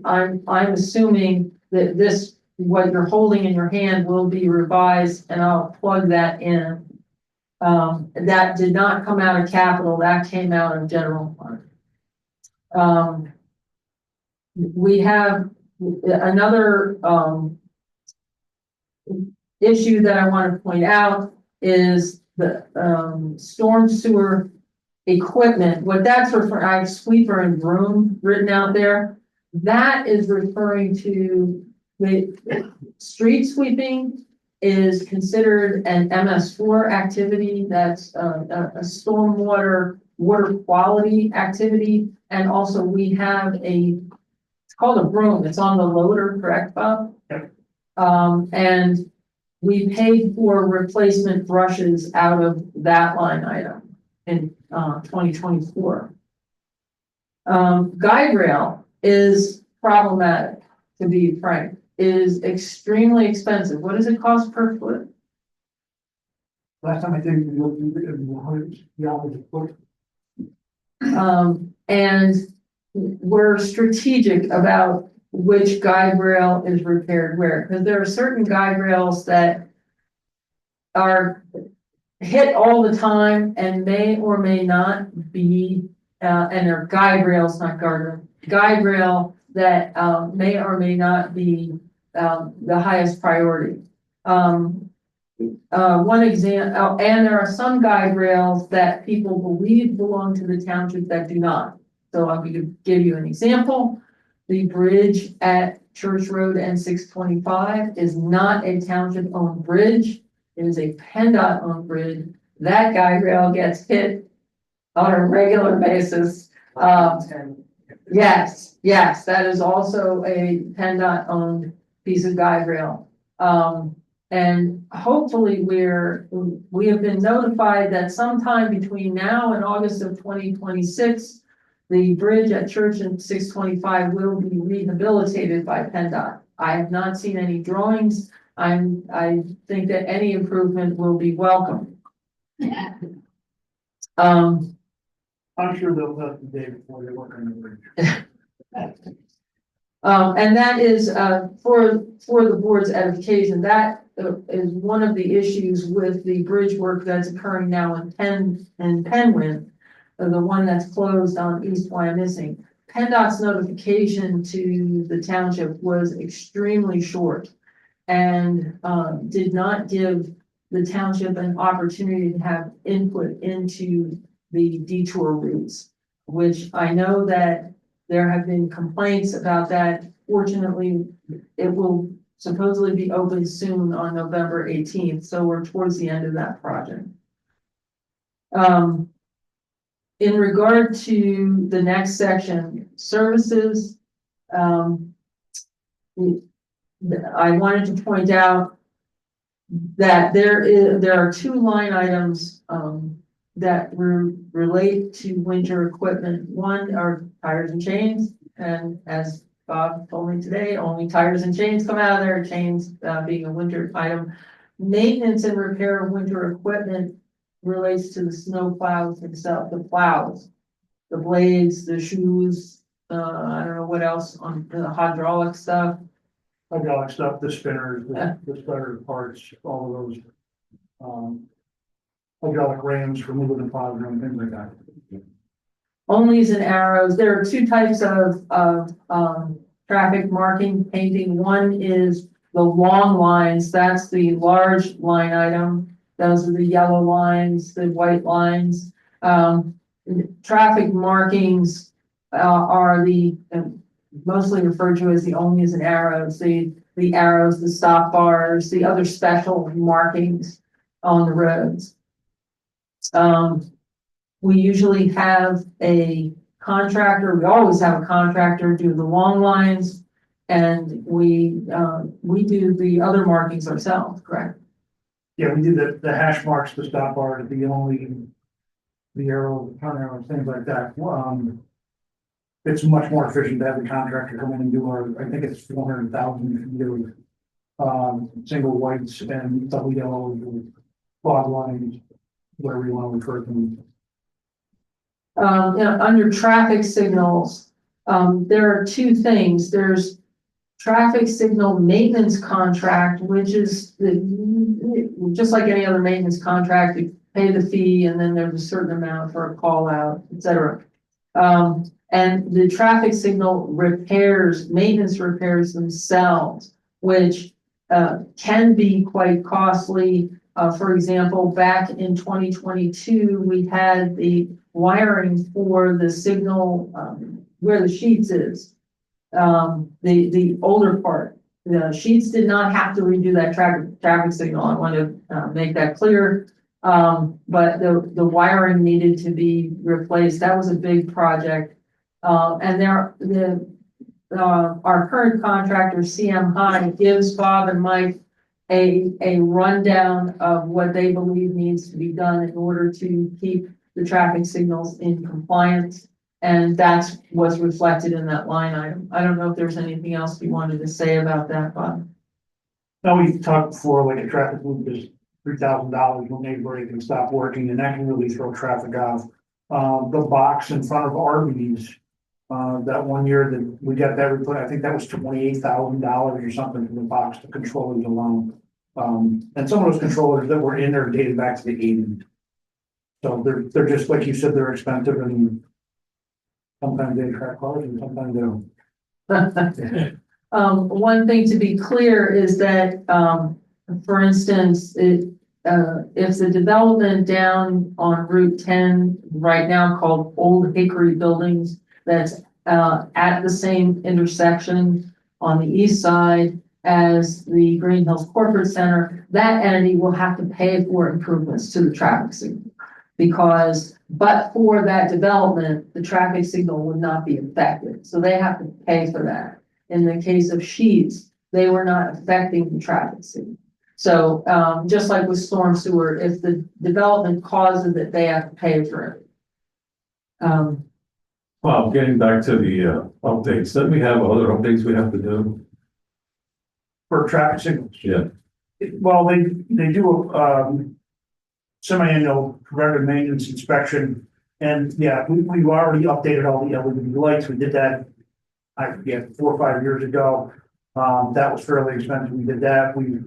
I'm assuming that this, what you're holding in your hand, will be revised, and I'll plug that in. That did not come out of capital, that came out of general fund. We have another, issue that I want to point out is the, storm sewer equipment. What that's referring, I have sweeper and broom written out there. That is referring to the street sweeping is considered an MS4 activity. That's a stormwater water quality activity. And also we have it's called a broom. It's on the loader, correct, Bob? Yep. And we paid for replacement brushes out of that line item in 2024. Guide rail is problematic, to be frank. It is extremely expensive. What does it cost per foot? Last time I think we looked at it, the foot. And we're strategic about which guide rail is repaired where, because there are certain guide rails that are hit all the time and may or may not be, and they're guide rails, not guardrail, guide rail that may or may not be the highest priority. One example, and there are some guide rails that people believe belong to the township that do not. So I'm going to give you an example. The bridge at Church Road and 625 is not a township owned bridge. It is a PennDOT owned bridge. That guide rail gets hit on a regular basis. Yes, that is also a PennDOT owned piece of guide rail. And hopefully we have been notified that sometime between now and August of 2026, the bridge at Church and 625 will be rehabilitated by PennDOT. I have not seen any drawings. I think that any improvement will be welcome. I'm sure they'll have the day before they work on the bridge. And that is for the board's edification. That is one of the issues with the bridge work that's occurring now in Penwyn, the one that's closed on East Wyomissing. PennDOT's notification to the township was extremely short and did not give the township an opportunity to have input into the detour routes, which I know that there have been complaints about that. Fortunately, it will supposedly be open soon on November 18th. So we're towards the end of that project. In regard to the next section, services, I wanted to point out that there are two line items that relate to winter equipment. One are tires and chains, and as Bob told me today, only tires and chains come out of there, chains being a winter item. Maintenance and repair of winter equipment relates to the snow plows themselves, the plows, the blades, the shoes, I don't know what else on the hydraulic stuff. Hydraulic stuff, the spinners, the starter parts, all of those. Hydraulic rams for moving the plow and things like that. Onlys and arrows. There are two types of traffic marking painting. One is the long lines. That's the large line item. Those are the yellow lines, the white lines. Traffic markings are the mostly referred to as the onlys and arrows. The arrows, the stop bars, the other special markings on the roads. We usually have a contractor, we always have a contractor do the long lines, and we do the other markings ourselves, correct? Yeah, we did the hash marks, the stop bar, the only, the arrow, turn arrows, things like that. It's much more efficient to have the contractor come in and do our, I think it's 400,000 feet of single whites and double yellows, quad lines, whatever you want to refer to them. Under traffic signals, there are two things. There's traffic signal maintenance contract, which is just like any other maintenance contract. pay the fee, and then there's a certain amount for a call out, et cetera. And the traffic signal repairs, maintenance repairs themselves, which can be quite costly. For example, back in 2022, we had the wiring for the signal where the Sheets is. The older part, the Sheets did not have to redo that traffic signal. I want to make that clear. But the wiring needed to be replaced. That was a big project. And our current contractor, CM High, gives Bob and Mike a rundown of what they believe needs to be done in order to keep the traffic signals in compliance. And that's what's reflected in that line item. I don't know if there's anything else you wanted to say about that, Bob. Now, we've talked before, like a traffic loop is $3,000 when they break and stop working, and that can really throw traffic off. The box in front of Arby's, that one year that we got that report, I think that was $28,000 or something for the box, the controllers alone. And some of those controllers that were in there dated back to the 80s. So they're just, like you said, they're expensive, and sometimes they attract cars and sometimes they don't. One thing to be clear is that, for instance, if the development down on Route 10 right now called Old Hickory Buildings, that's at the same intersection on the east side as the Green Hills Corporate Center, that entity will have to pay for improvements to the traffic signal. Because, but for that development, the traffic signal would not be affected. So they have to pay for that. In the case of Sheets, they were not affecting the traffic signal. So just like with storm sewer, if the development causes it, they have to pay for it. Well, getting back to the updates, then we have other updates we have to do. For traffic signals. Yeah. Well, they do a semi-annual preventive maintenance inspection. And yeah, we've already updated all the LED lights. We did that, I forget, 4 or 5 years ago. That was fairly expensive. We did that. We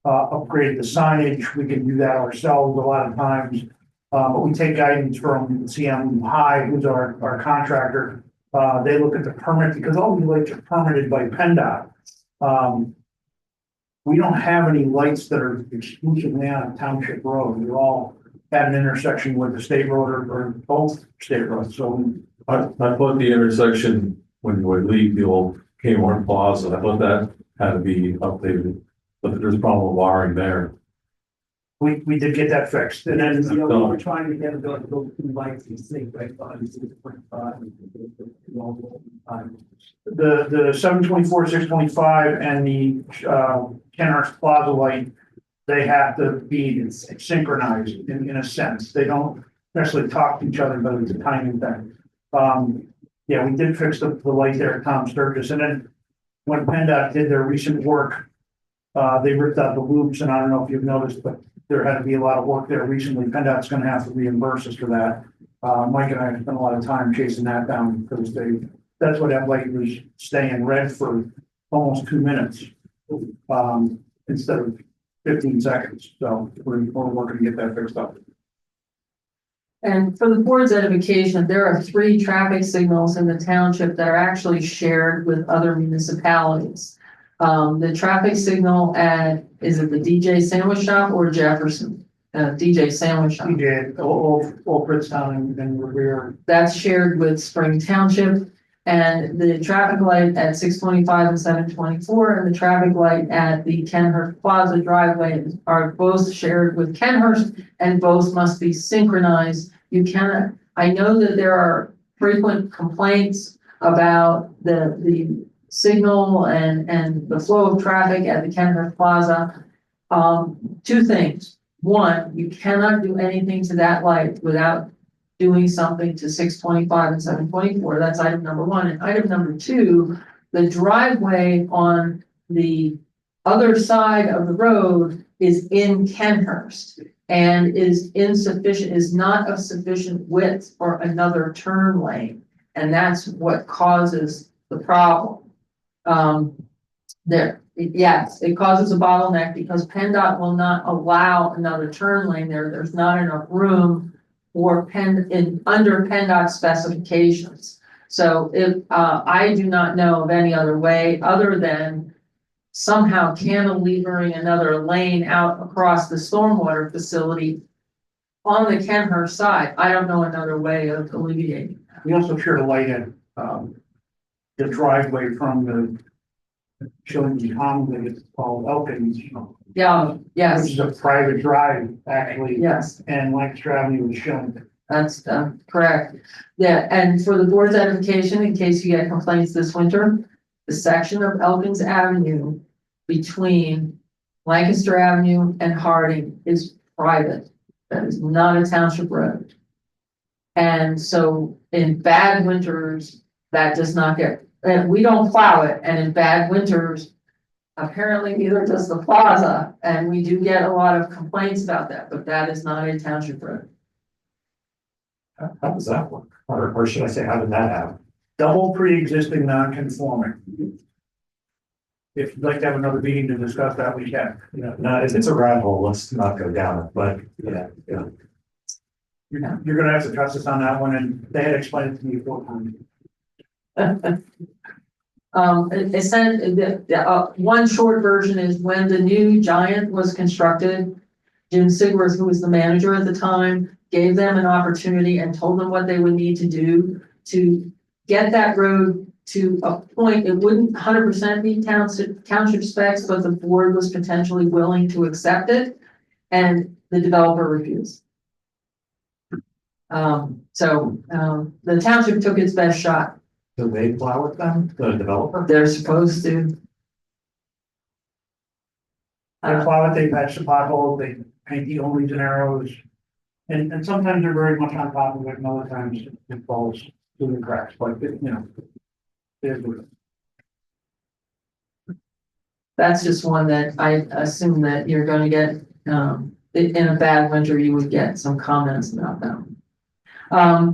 upgraded the signage. We can do that ourselves a lot of times. But we take guidance from CM High, who's our contractor. They look at the permit because all the lights are permitted by PennDOT. We don't have any lights that are exclusively on a township road. They're all at an intersection with the state road or both state roads. So I thought the intersection when you would leave the old Kmart Plaza, I thought that had to be updated, but there's a problem with wiring there. we did get that fixed. And then, You know, we were trying to get those two lights in sync, right? the 724, 625 and the Kenhurst Plaza light, they have to be synchronized in a sense. They don't necessarily talk to each other, but it's a timing thing. Yeah, we did fix the light there at Tom Sturgis. And then when PennDOT did their recent work, they ripped out the loops, and I don't know if you've noticed, but there had to be a lot of work there recently. PennDOT's gonna have to reimburse us for that. Mike and I spent a lot of time chasing that down because that's what that light was staying red for almost 2 minutes. Instead of 15 seconds. So we're working to get that fixed up. And for the board's edification, there are 3 traffic signals in the township that are actually shared with other municipalities. The traffic signal at, is it the DJ Sandwich Shop or Jefferson? DJ Sandwich Shop. DJ, Old Pritztown and Revere. That's shared with Spring Township. And the traffic light at 625 and 724 and the traffic light at the Kenhurst Plaza driveway are both shared with Kenhurst, and both must be synchronized. You cannot, I know that there are frequent complaints about the signal and the flow of traffic at the Kenhurst Plaza. 2 things. 1, you cannot do anything to that light without doing something to 625 and 724. That's item number 1. And item number 2, the driveway on the other side of the road is in Kenhurst and is insufficient, is not of sufficient width for another turn lane. And that's what causes the problem. There, yes, it causes a bottleneck because PennDOT will not allow another turn lane there. There's not enough room for under PennDOT specifications. So if, I do not know of any other way other than somehow cantilevering another lane out across the stormwater facility on the Kenhurst side. I don't know another way of alleviating that. We also shared a light in, the driveway from the Shillington Common, it's called Elkins, Yeah, which yes, is a private drive, actually, yes. and Lancaster Avenue is shown. That's correct. Yeah, and for the board's edification, in case you get complaints this winter, the section of Elkins Avenue between Lancaster Avenue and Harding is private. That is not a township road. And so in bad winters, that does not get, and we don't plow it, and in bad winters, apparently neither does the plaza, and we do get a lot of complaints about that, but that is not a township road. How does that work? Or should I say, how did that happen? Double pre-existing non-conforming. If you'd like to have another meeting to discuss that, we can, No, it's a rat hole, let's not go down it, but yeah. You're gonna have to trust us on that one, and they had explained it to me 4 times. It said that, one short version is when the new Giant was constructed, Jim Sigworth, who was the manager at the time, gave them an opportunity and told them what they would need to do to get that road to a point. It wouldn't 100% meet township specs, but the board was potentially willing to accept it, and the developer refused. The township took its best shot. Do they plow it then, the developer? They're supposed to. They plow it, they patch the potholes, they paint the only and arrows. And sometimes they're very much on top of it, and other times it falls through the cracks, but That's just one that I assume that you're gonna get, in a bad winter, you would get some comments about them.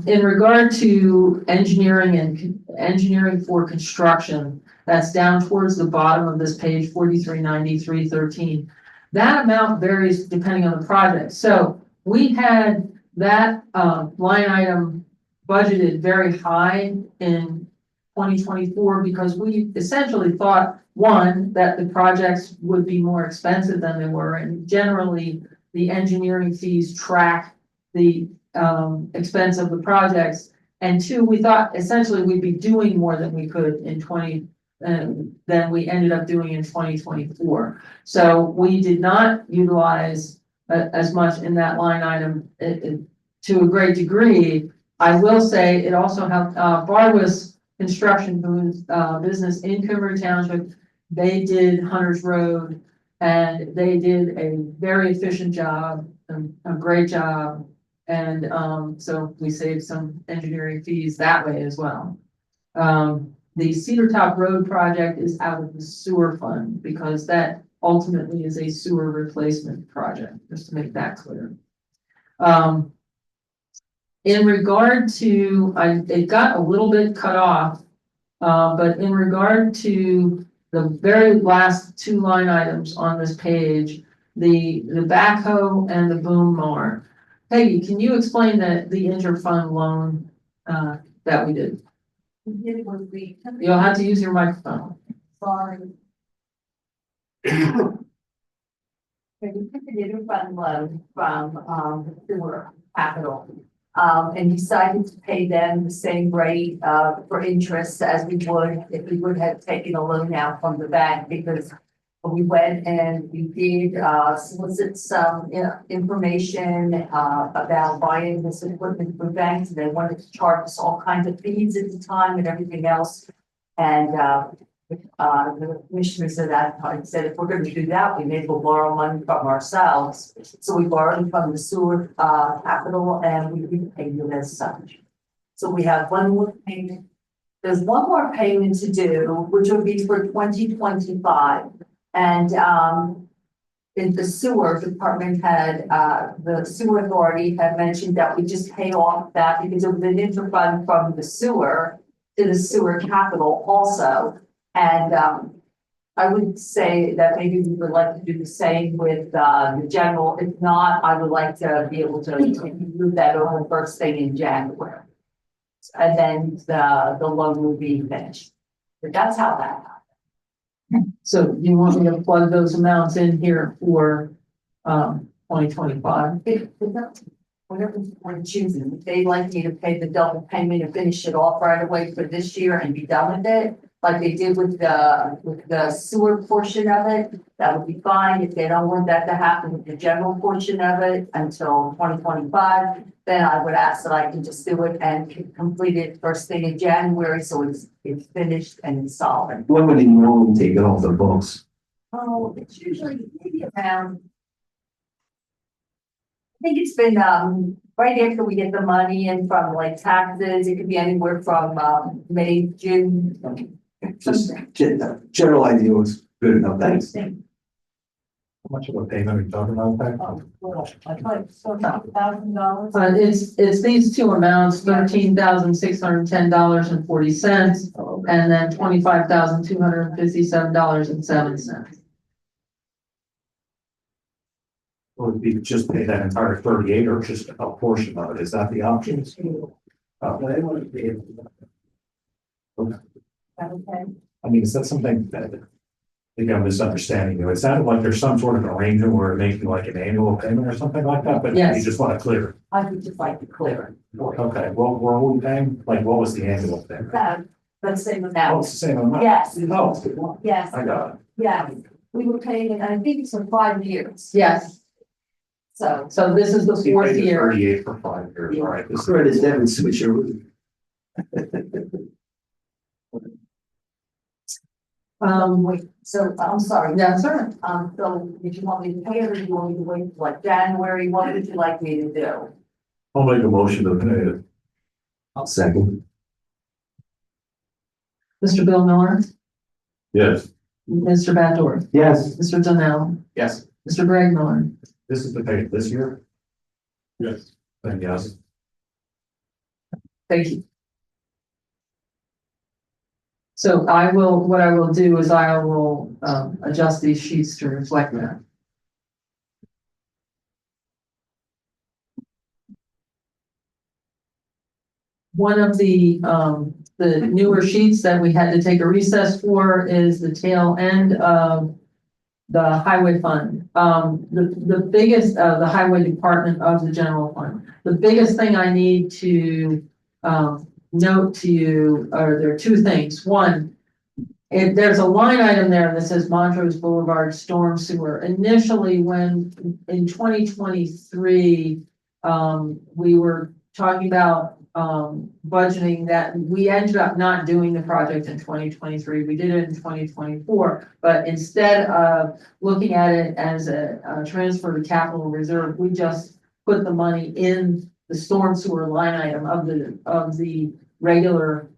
In regard to engineering for construction, that's down towards the bottom of this page, 439313. That amount varies depending on the project. So we had that line item budgeted very high in 2024 because we essentially thought, one, that the projects would be more expensive than they were, and generally the engineering fees track the expense of the projects. And two, we thought essentially we'd be doing more than we could in than we ended up doing in 2024. So we did not utilize as much in that line item to a great degree. I will say it also helped Barwis Construction, who's business in Cumru Township. They did Hunter's Road, and they did a very efficient job, a great job. And so we saved some engineering fees that way as well. The Cedar Top Road project is out of the sewer fund because that ultimately is a sewer replacement project, just to make that clear. In regard to, it got a little bit cut off, but in regard to the very last 2 line items on this page, the backhoe and the boom mower. Peggy, can you explain the interfund loan that we did? It was the. You'll have to use your microphone. Sorry. Okay, we took the interfund loan from the sewer capital. And decided to pay them the same rate for interest as we would if we would have taken a loan out from the bank, because we went and we did solicit some information about buying this equipment from banks. They wanted to charge us all kinds of fees at the time and everything else. And the commissioners at that time said, if we're going to do that, we may as well borrow money from ourselves. So we borrowed from the sewer capital, and we repaid them as such. So we have one more payment. There's one more payment to do, which will be for 2025. And in the sewer department had, the sewer authority had mentioned that we just pay off that because it was an interfund from the sewer to the sewer capital also. And I would say that maybe we would like to do the same with, the general. If not, I would like to be able to move that over first thing in January. And then the loan will be finished. But that's how that happened. So you want me to plug those amounts in here for, 2025? Whatever we're choosing, if they'd like me to pay the double payment and finish it off right away for this year and be done with it, like they did with the sewer portion of it, that would be fine. If they don't want that to happen with the general portion of it until 2025, then I would ask that I can just do it and complete it first thing in January, so it's finished and it's solvent. When would you normally take it off the books? Oh, it's usually maybe around. I think it's been, right after we get the money in from like taxes, it could be anywhere from, May, June. Just general idea was good enough, thanks. How much of a payment are you talking about back? $1,000. It's these two amounts, $13,610.40, and then $25,257.07. Or would be just pay that entire 38 or just a portion of it? Is that the options? Okay. I mean, is that something that, maybe I'm misunderstanding you? It sounded like there's some sort of arrangement where we're making like an annual payment or something like that, but you Yes. just want to clear I would just like to clear it. Okay, well, were we paying, like, what was the annual payment? it. Let's say Oh, without. it's the same amount. Yes, Oh, yes, I got it. yes. We were paying it, I think it's for 5 years. Yes, So, so this is the So you fourth paid the year. 38 for 5 years, all right. This Credit is debit switcher. wait, so I'm sorry. That's all right. So if you want me to pay it or you want me to wait till like January, what would you like me to do? I'll make a motion to pay it. I'll second. Mr. Bill Miller, Yes. Mr. Bat Dorf, Yes. Mr. Donnell, Yes, Mr. Greg Miller. this is the pay this year, Yes. then yes. Thank you. So what I will do is I will adjust these sheets to reflect that. One of the newer sheets that we had to take a recess for is the tail end of the highway fund. The biggest, the highway department of the general fund. The biggest thing I need to note to you, there are two things. One, there's a line item there that says Montrose Boulevard Storm Sewer. Initially, when in 2023, we were talking about budgeting that, we ended up not doing the project in 2023. We did it in 2024, but instead of looking at it as a transfer to capital reserve, we just put the money in the storm sewer line item of the regular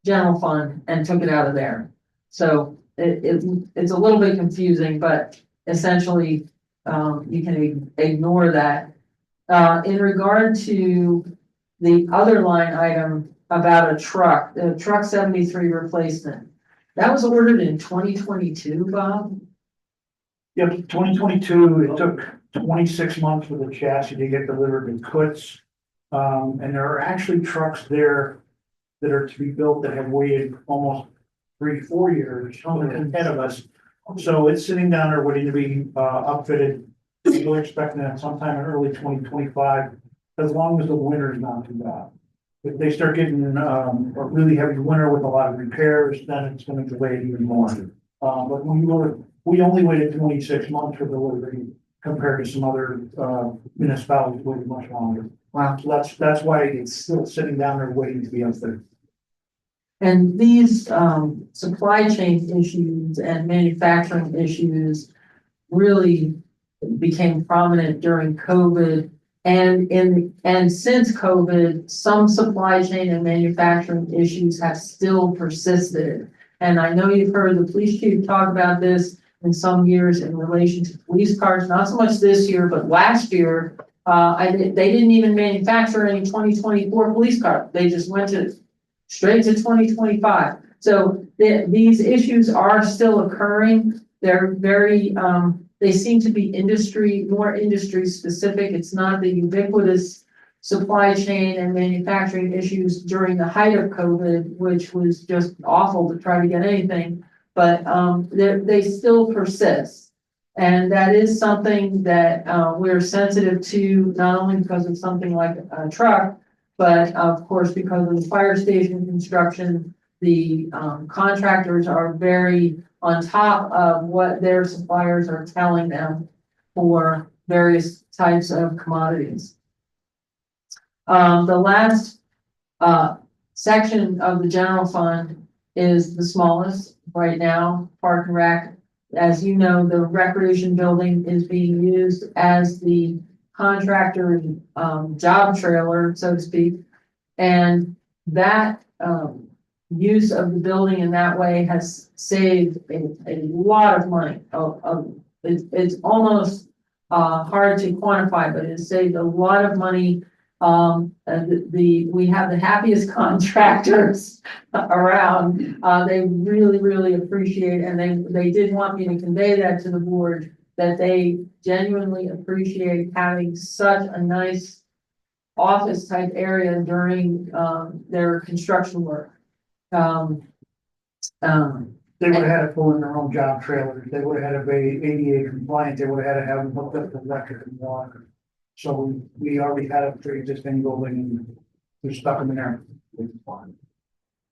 general fund and took it out of there. So it's a little bit confusing, but essentially you can ignore that. In regard to the other line item about the truck 73 replacement, that was ordered in 2022, Bob? Yep, 2022, it took 26 months for the chassis to get delivered in Kutz. And there are actually trucks there that are to be built that have waited almost 3-4 years ahead of us. So it's sitting down there waiting to be upfitted. We're expecting that sometime in early 2025, as long as the winter's not too bad. If they start getting a really heavy winter with a lot of repairs, then it's gonna delay it even more. But we only waited 26 months for delivery compared to some other municipalities waited much longer. Wow. So that's why it's still sitting down there waiting to be upfitted. And these supply chain issues and manufacturing issues really became prominent during COVID. And since COVID, some supply chain and manufacturing issues have still persisted. And I know you've heard the police chief talk about this in some years in relation to police cars, not so much this year, but last year. They didn't even manufacture any 2024 police cars. They just went straight to 2025. So these issues are still occurring. They're very, they seem to be more industry specific. It's not the ubiquitous supply chain and manufacturing issues during the height of COVID, which was just awful to try to get anything. But they still persist. And that is something that we're sensitive to, not only because of something like a truck, but of course, because of the fire station construction, the contractors are very on top of what their suppliers are telling them for various types of commodities. The last section of the general fund is the smallest right now, Park and Rec. As you know, the recreation building is being used as the contractor job trailer, so to speak. And that use of the building in that way has saved a lot of money. It's almost hard to quantify, but it saved a lot of money. We have the happiest contractors around. They really appreciate, and they did want me to convey that to the board, that they genuinely appreciate having such a nice office type area during their construction work. They would have had to pull in their own job trailers. They would have had to be ADA compliant. They would have had to have them hooked up to electric and water. So we already had a pre-existing building and we're stuck in there.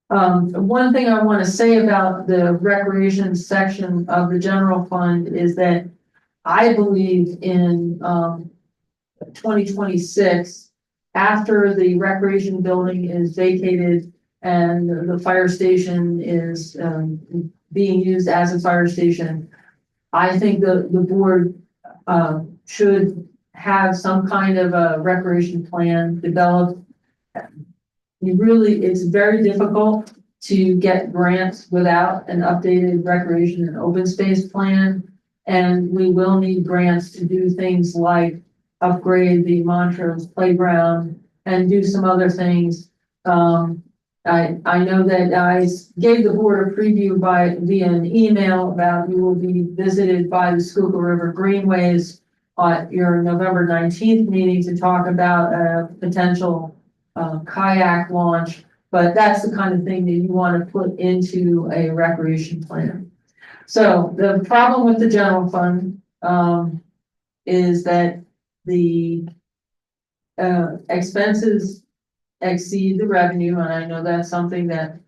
One thing I want to say about the recreation section of the general fund is that I believe in 2026, after the recreation building is vacated and the fire station is being used as a fire station, I think the board should have some kind of a recreation plan developed. It's very difficult to get grants without an updated recreation and open space plan. And we will need grants to do things like upgrade the Montrose playground and do some other things. I know that I gave the board a preview via an email about you will be visited by the Schuylkill River Greenways at your November 19th meeting to talk about a potential kayak launch, but that's the kind of thing that you want to put into a recreation plan. So the problem with the general fund is that the expenses exceed the revenue, and I know that's something that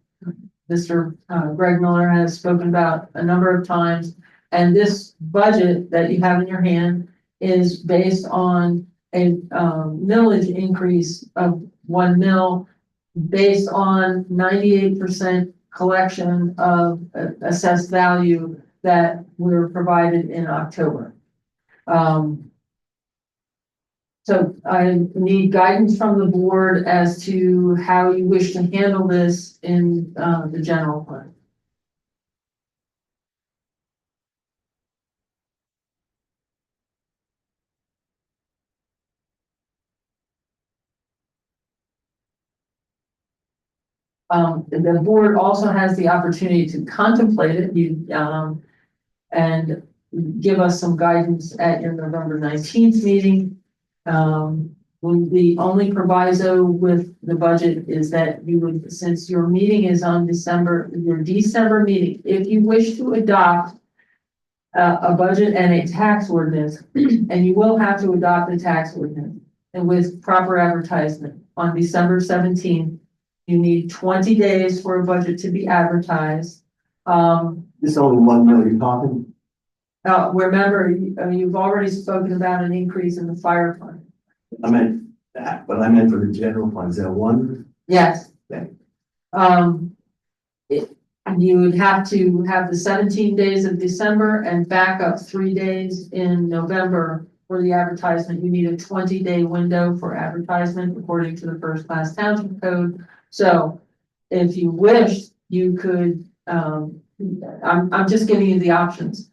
Mr. Greg Miller has spoken about a number of times. And this budget that you have in your hand is based on a millage increase of 1 mil based on 98% collection of assessed value that were provided in October. So I need guidance from the board as to how you wish to handle this in the general fund. The board also has the opportunity to contemplate it, and give us some guidance at your November 19th meeting. The only proviso with the budget is that you would, since your meeting is on your December meeting, if you wish to adopt a budget and a tax ordinance, and you will have to adopt a tax ordinance and with proper advertisement on December 17th, you need 20 days for a budget to be advertised. This only 1 million talking. Remember, you've already spoken about an increase in the fire fund. I meant that, but I meant for the general fund. Is that one? Yes. Okay. You would have to have the 17 days of December and back up 3 days in November for the advertisement. You need a 20-day window for advertisement according to the First Class Township Code. So if you wish, you could, I'm just giving you the options.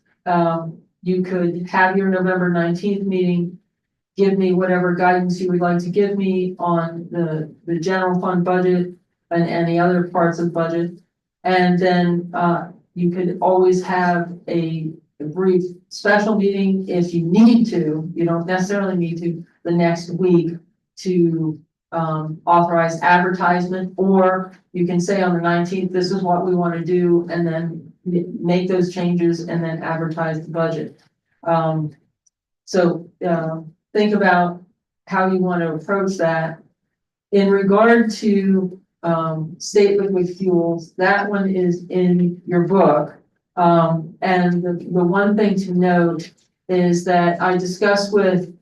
You could have your November 19th meeting, give me whatever guidance you would like to give me on the general fund budget and any other parts of budget. And then, you could always have a brief special meeting if you need to. You don't necessarily need to the next week to authorize advertisement, or you can say on the 19th, this is what we want to do, and then make those changes and then advertise the budget. Think about how you want to approach that. In regard to state liquid fuels, that one is in your book. And the one thing to note is that I discussed with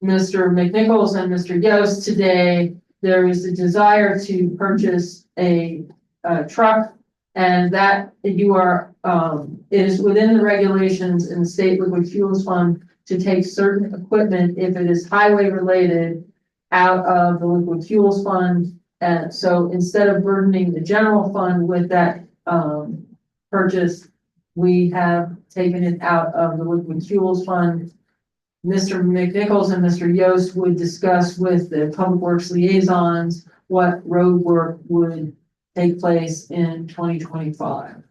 Mr. McNichols and Mr. Yost today. There is a desire to purchase a truck, and that you are, it is within the regulations in the state liquid fuels fund to take certain equipment, if it is highway related, out of the liquid fuels fund. And so instead of burdening the general fund with that purchase, we have taken it out of the liquid fuels fund. Mr. McNichols and Mr. Yost would discuss with the public works liaisons what road work would take place in 2025.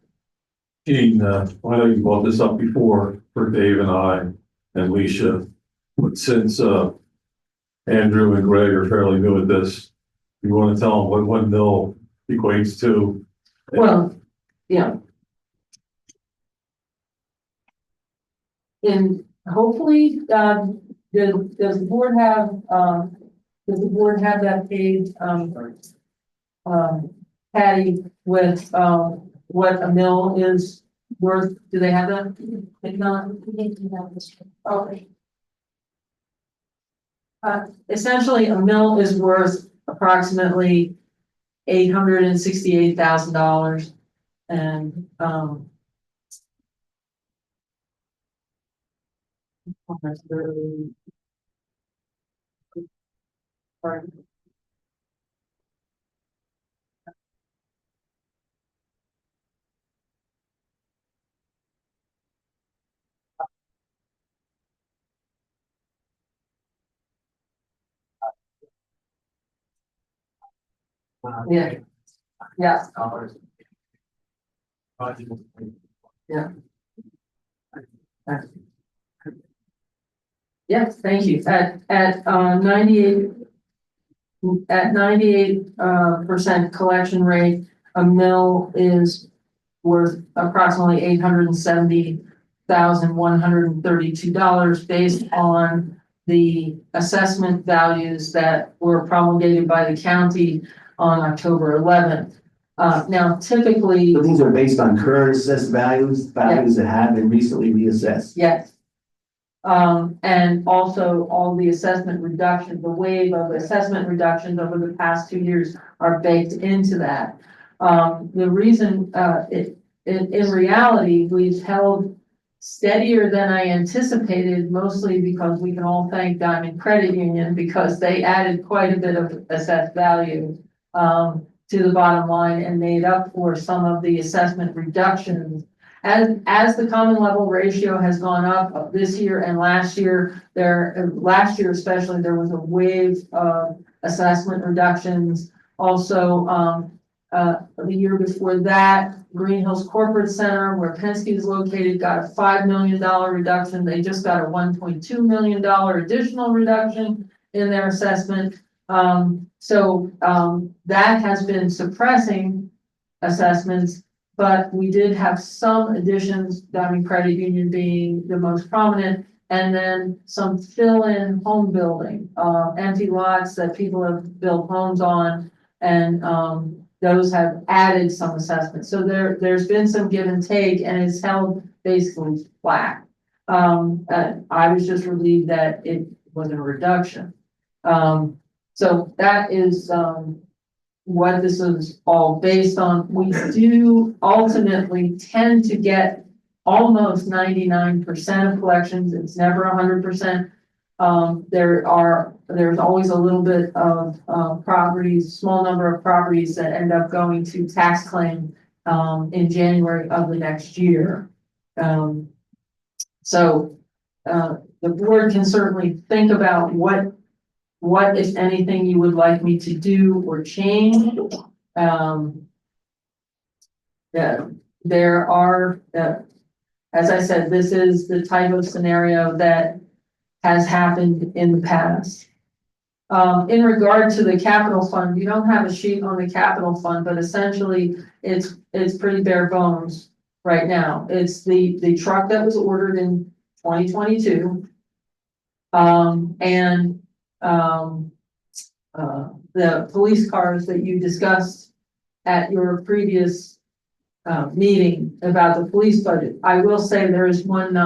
Gene, I know you brought this up before for Dave and I and Leisha, but since Andrew and Greg are fairly new at this, you want to tell them what one mil equates to? Well, yeah. And hopefully, does the board have that page, Patty, with, what a mill is worth? Do they have that? If not, okay. Essentially, a mill is worth approximately $868,000, and yeah, yeah, yeah. Yes, thank you. At 98% collection rate, a mill is worth approximately $870,132 based on the assessment values that were promulgated by the county on October 11th. Now, typically, So these are based on current assessed values that have been recently reassessed. yes. And also all the assessment reduction, the wave of assessment reductions over the past 2 years are baked into that. The reason, in reality, we've held steadier than I anticipated, mostly because we can all thank Diamond Credit Union, because they added quite a bit of assessed value to the bottom line and made up for some of the assessment reductions. As the common level ratio has gone up this year and last year, last year especially, there was a wave of assessment reductions. Also, the year before that, Green Hills Corporate Center, where Penske is located, got a $5 million reduction. They just got a $1.2 million additional reduction in their assessment. That has been suppressing assessments, but we did have some additions, Diamond Credit Union being the most prominent, and then some fill-in home building, empty lots that people have built homes on, and those have added some assessments. So there's been some give and take, and it's held basically flat. I was just relieved that it wasn't a reduction. So that is what this is all based on. We do ultimately tend to get almost 99% of collections. It's never 100%. There's always a little bit of properties, small number of properties that end up going to tax claim in January of the next year. The board can certainly think about what, if anything, you would like me to do or change. there are, as I said, this is the type of scenario that has happened in the past. In regard to the capital fund, you don't have a sheet on the capital fund, but essentially it's pretty bare bones right now. It's the truck that was ordered in 2022. The police cars that you discussed at your previous meeting about the police budget. I will say there is one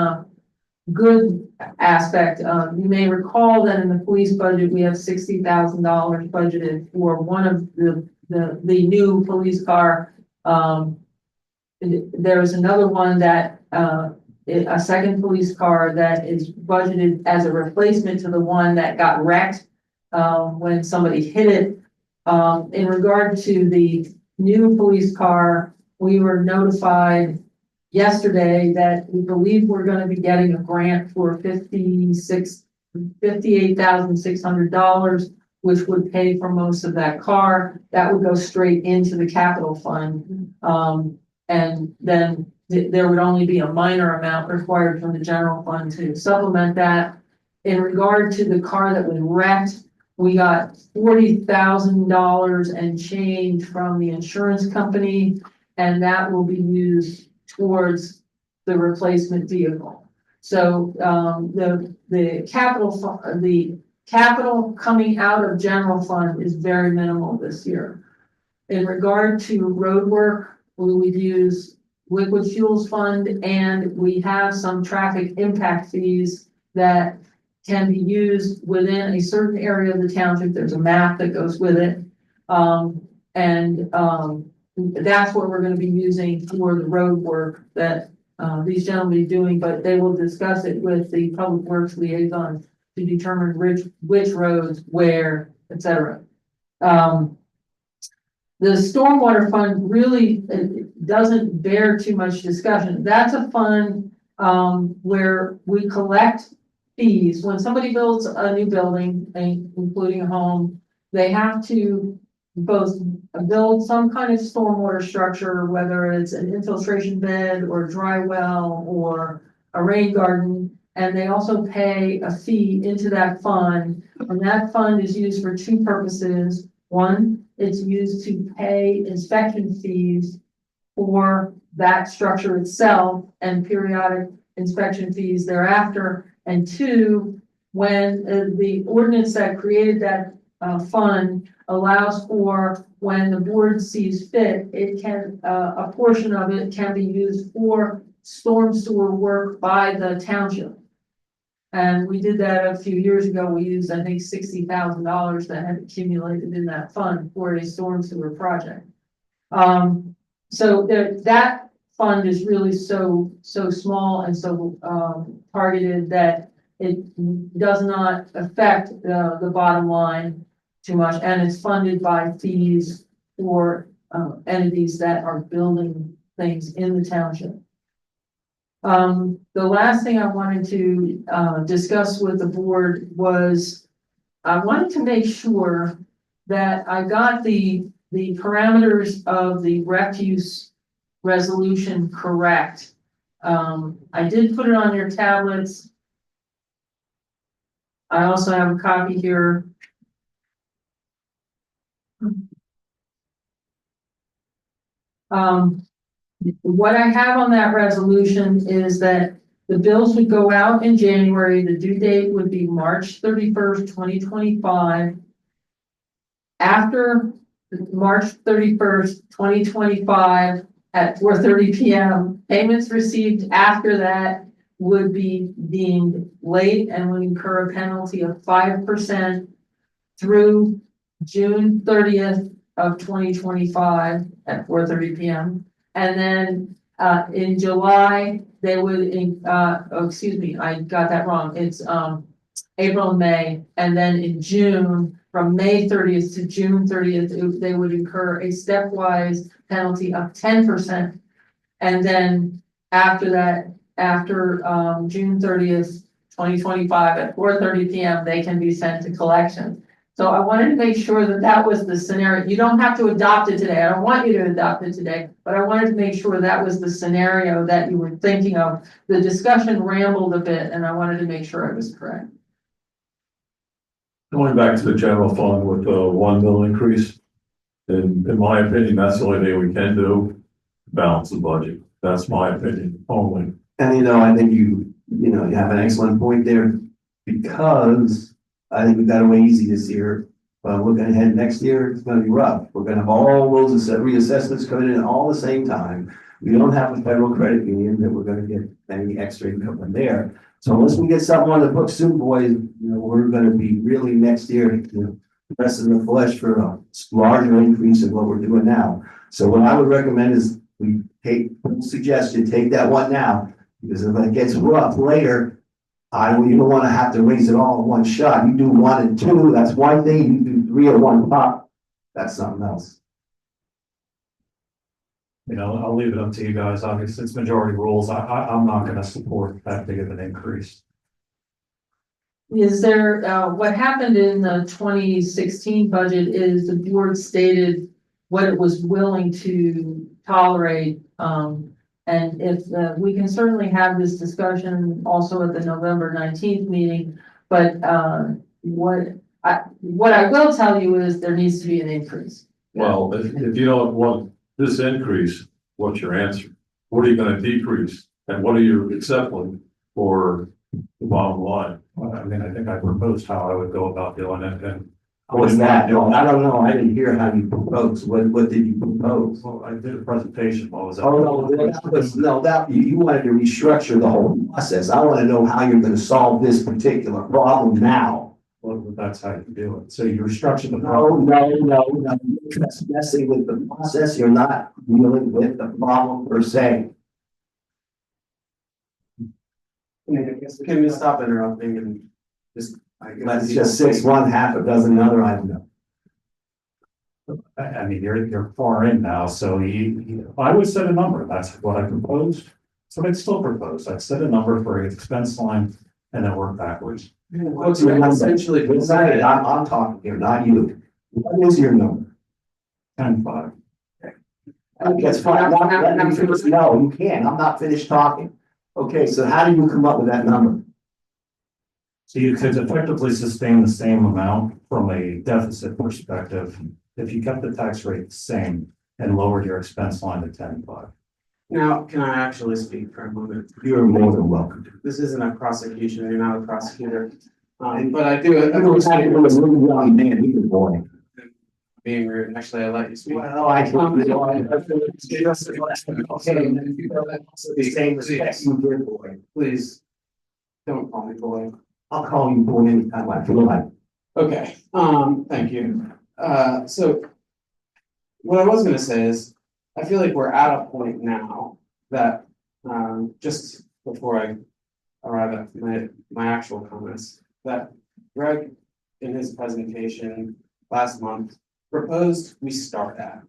good aspect. You may recall that in the police budget, we have $60,000 budgeted for one of the new police car. There is another one that a second police car that is budgeted as a replacement to the one that got wrecked when somebody hit it. In regard to the new police car, we were notified yesterday that we believe we're going to be getting a grant for $58,600, which would pay for most of that car. That would go straight into the capital fund. And then there would only be a minor amount required from the general fund to supplement that. In regard to the car that was wrecked, we got $40,000 and change from the insurance company, and that will be used towards the replacement vehicle. So the capital coming out of general fund is very minimal this year. In regard to road work, we would use liquid fuels fund, and we have some traffic impact fees that can be used within a certain area of the township. There's a map that goes with it. That's what we're going to be using for the road work that these gentlemen are doing, but they will discuss it with the public works liaison to determine which roads, where, etc. The stormwater fund really doesn't bear too much discussion. That's a fund where we collect fees. When somebody builds a new building, including a home, they have to both build some kind of stormwater structure, whether it's an infiltration bed or a dry well or a rain garden, and they also pay a fee into that fund. And that fund is used for two purposes. One, it's used to pay inspection fees for that structure itself and periodic inspection fees thereafter. And two, when the ordinance that created that fund allows for, when the board sees fit, it can, a portion of it can be used for storm sewer work by the township. And we did that a few years ago. We used, I think, $60,000 that had accumulated in that fund for a storm sewer project. So that fund is really so small and so targeted that it does not affect the bottom line too much, and it's funded by fees for entities that are building things in the township. The last thing I wanted to discuss with the board was I wanted to make sure that I got the parameters of the refuse resolution correct. I did put it on your tablets. I also have a copy here. What I have on that resolution is that the bills would go out in January. The due date would be March 31st, 2025. After March 31st, 2025 at 4:30 p.m., payments received after that would be deemed late and would incur a penalty of 5% through June 30th of 2025 at 4:30 p.m. And then in July, they would, excuse me, I got that wrong. It's April and May. And then in June, from May 30th to June 30th, they would incur a stepwise penalty of 10%. And then after that, after June 30th, 2025 at 4:30 p.m., they can be sent to collection. So I wanted to make sure that that was the scenario. You don't have to adopt it today. I don't want you to adopt it today, but I wanted to make sure that was the scenario that you were thinking of. The discussion rambled a bit and I wanted to make sure I was correct. Going back to the general fund with the 1 mil increase, in my opinion, that's the only thing we can do, balance the budget. That's my opinion only. And you know, I think you have an excellent point there, because I think we've got away easy this year. But looking ahead next year, it's gonna be rough. We're gonna have all those reassessments coming in all the same time. We don't have a federal credit union that we're gonna get any extra income from there. So unless we get something on the books soon, boys, we're gonna be really next year, pressing the flesh for a larger increase in what we're doing now. So what I would recommend is we take suggestion, take that one now, because if it gets rough later, you don't want to have to raise it all in one shot. You do 1 and 2, that's one thing. You do 3 or 1 pop, that's something else. I'll leave it up to you guys. Obviously, it's majority rules. I'm not gonna support that big of an increase. Is there, what happened in the 2016 budget is the board stated what it was willing to tolerate. And if, we can certainly have this discussion also at the November 19th meeting, but, what I will tell you is there needs to be an increase. Well, if you don't want this increase, what's your answer? What are you gonna decrease? And what are you accepting for the bottom line? Well, I mean, I think I proposed how I would go about doing it, and What's that? No, I don't know. I didn't hear how you proposed. What did you propose? well, I did a presentation. What was that? Oh, no, you wanted to restructure the whole process. I want to know how you're gonna solve this particular problem now. Well, that's how you do it. So you restructure the No, problem. no, you're just messing with the process. You're not dealing with the problem per se. Can we stop interrupting and just? Let's just 6-1, half a dozen other, I don't know. I mean, you're far in now, so I would set a number. That's what I proposed. So I'd still propose. I'd set a number for an expense line and then work backwards. What's essentially decided? I'm talking here, not you. What is your number? 10-5. That's fine. No, you can't. I'm not finished talking. Okay, so how do you come up with that number? So you could effectively sustain the same amount from a deficit perspective if you kept the tax rate the same and lowered your expense line to 10-5. Now, can I actually speak for a moment? You're more than welcome to. This isn't a prosecution, you're not a prosecutor. But I do, Young man, he was born. being rude, actually, I let you speak. Well, I told you. The same respect you did, boy. Please, don't call me boy. I'll call you boy anytime I feel like. Okay, thank you. So what I was gonna say is, I feel like we're at a point now that, just before I arrive at my actual comments, that Greg, in his presentation last month, proposed we start at.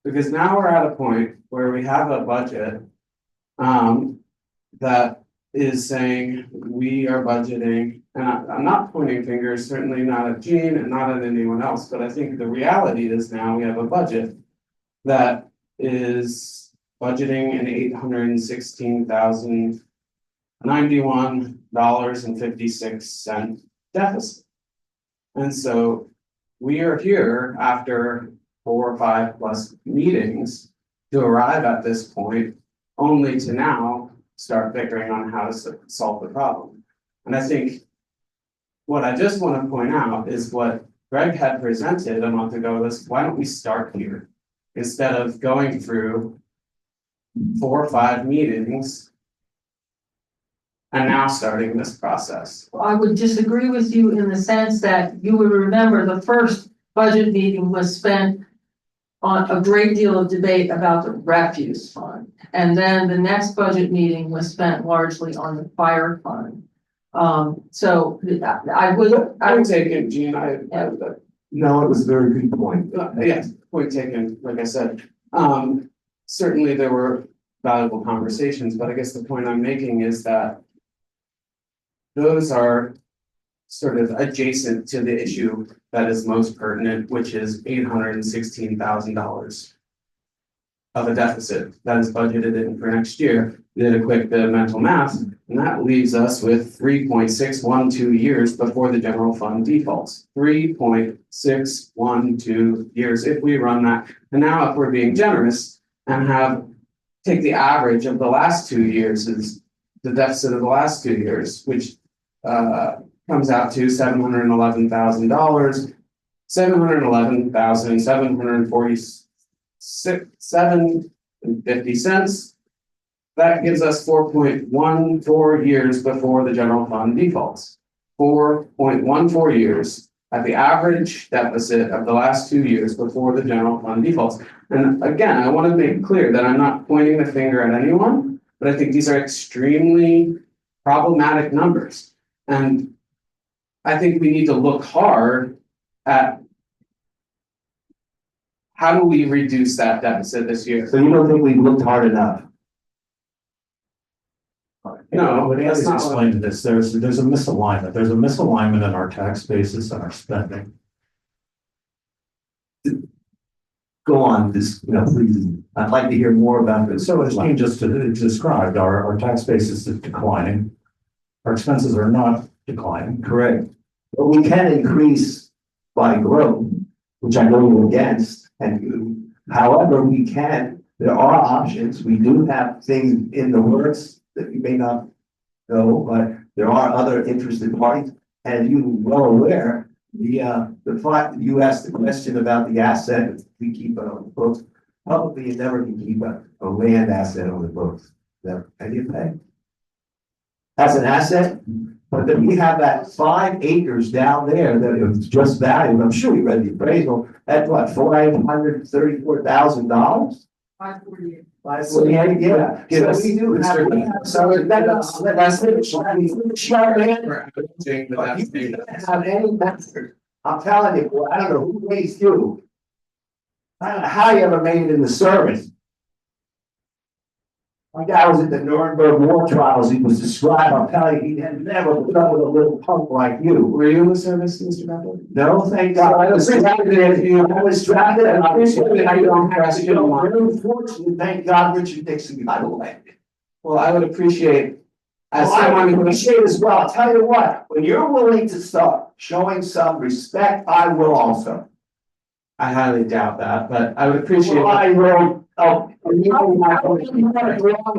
Because now we're at a point where we have a budget, that is saying we are budgeting, and I'm not pointing fingers, certainly not at Gene and not at anyone else, but I think the reality is now we have a budget that is budgeting an $816,091.56 deficit. And so we are here after 4 or 5 plus meetings to arrive at this point, only to now start figuring on how to solve the problem. And I think what I just want to point out is what Greg had presented a month ago is, why don't we start here? Instead of going through 4 or 5 meetings and now starting this process. I would disagree with you in the sense that you would remember the first budget meeting was spent on a great deal of debate about the refuse fund. And then the next budget meeting was spent largely on the fire fund. So I would take it, Gene, No, it was a very good point. yes, point taken, like I said. Certainly there were valuable conversations, but I guess the point I'm making is that those are sort of adjacent to the issue that is most pertinent, which is $816,000 of a deficit that is budgeted in for next year. Did a quick bit of mental math, and that leaves us with 3.612 years before the general fund defaults. 3.612 years if we run that. And now if we're being generous and take the average of the last 2 years is the deficit of the last 2 years, which comes out to $711,000, $711,747.50. That gives us 4.14 years before the general fund defaults. 4.14 years at the average deficit of the last 2 years before the general fund defaults. And again, I want to make clear that I'm not pointing the finger at anyone, but I think these are extremely problematic numbers. And I think we need to look hard at how do we reduce that deficit this year? So you don't think we've looked hard enough? No, But that's as not explained this, there's a misalignment. There's a misalignment in our tax basis and our spending. Go on, this, please. I'd like to hear more about this. So as Gene just described, our tax basis is declining. Our expenses are not declining. Correct. But we can increase by growth, which I know you're against, and however we can, there are options. We do have things in the works that you may not know, but there are other interested parties. And you well aware, the fact that you asked the question about the asset we keep it on the books, probably you never can keep a land asset on the books. Never. Any of that? As an asset, but then we have that 5 acres down there that is just valued. I'm sure you read the appraisal at what, $434,000? 548. 548, yeah. So we do have. So that's have any method. I'm telling you, boy, I don't know who raised you. I don't know how you ever made it in the service. My guy was at the Nuremberg war trials. He was described. I'm telling you, he had never put up with a little punk like you. Were you in the service, Mr. Bevel? No, thank God. I was drafted, and I was very fortunate. Thank God Richard Nixon got elected. Well, I would appreciate. As Well, I someone would who appreciate as well. I'll tell you what, when you're willing to start showing some respect, I will also. I highly doubt that, but I would appreciate. Well, I will. Oh,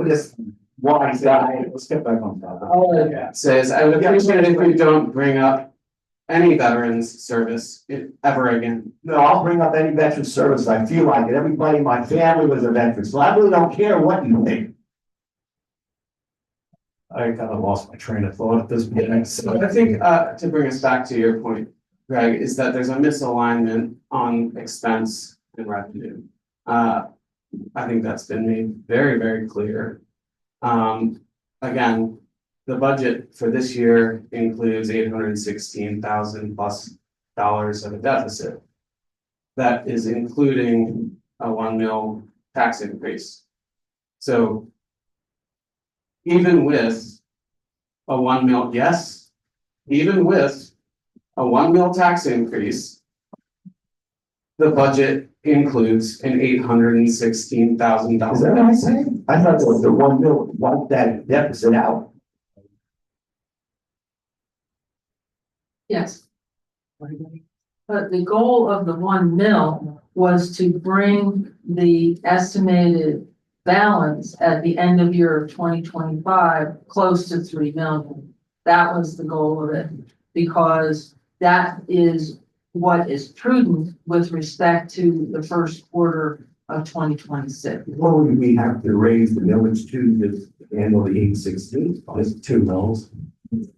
this wise guy. Let's get back on topic. Says, I would appreciate it if we don't bring up any veterans service ever again. No, I'll bring up any veteran service. I feel like it. Everybody in my family was a veteran, so I really don't care what you think. I kind of lost my train of thought at this point. So I think, to bring us back to your point, Greg, is that there's a misalignment on expense and revenue. I think that's been made very, very clear. Again, the budget for this year includes $816,000 plus of a deficit. That is including a 1 mil tax increase. So even with a 1 mil, yes, even with a 1 mil tax increase, the budget includes an $816,000. Is that what I'm saying? I thought the 1 mil wiped that deficit out. Yes. But the goal of the 1 mil was to bring the estimated balance at the end of year 2025 close to 3 million. That was the goal of it, because that is what is prudent with respect to the first quarter of 2026. What would we have to raise the millage to just handle the 816? It's 2 mils. 2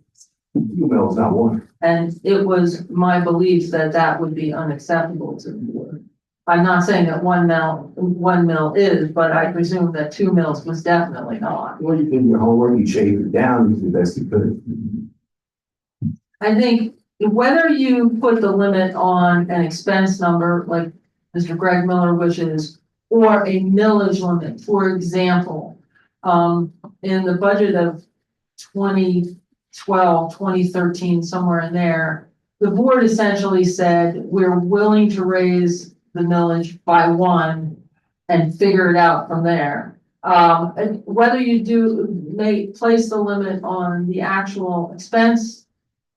mils, not 1. And it was my belief that that would be unacceptable to the board. I'm not saying that 1 mil is, but I presume that 2 mils was definitely not. Well, you did your homework, you shaved it down as best you could. I think whether you put the limit on an expense number like Mr. Greg Miller wishes, or a millage limit, for example, in the budget of 20 2013, somewhere in there, the board essentially said, we're willing to raise the millage by 1 and figure it out from there. And whether you may place the limit on the actual expense,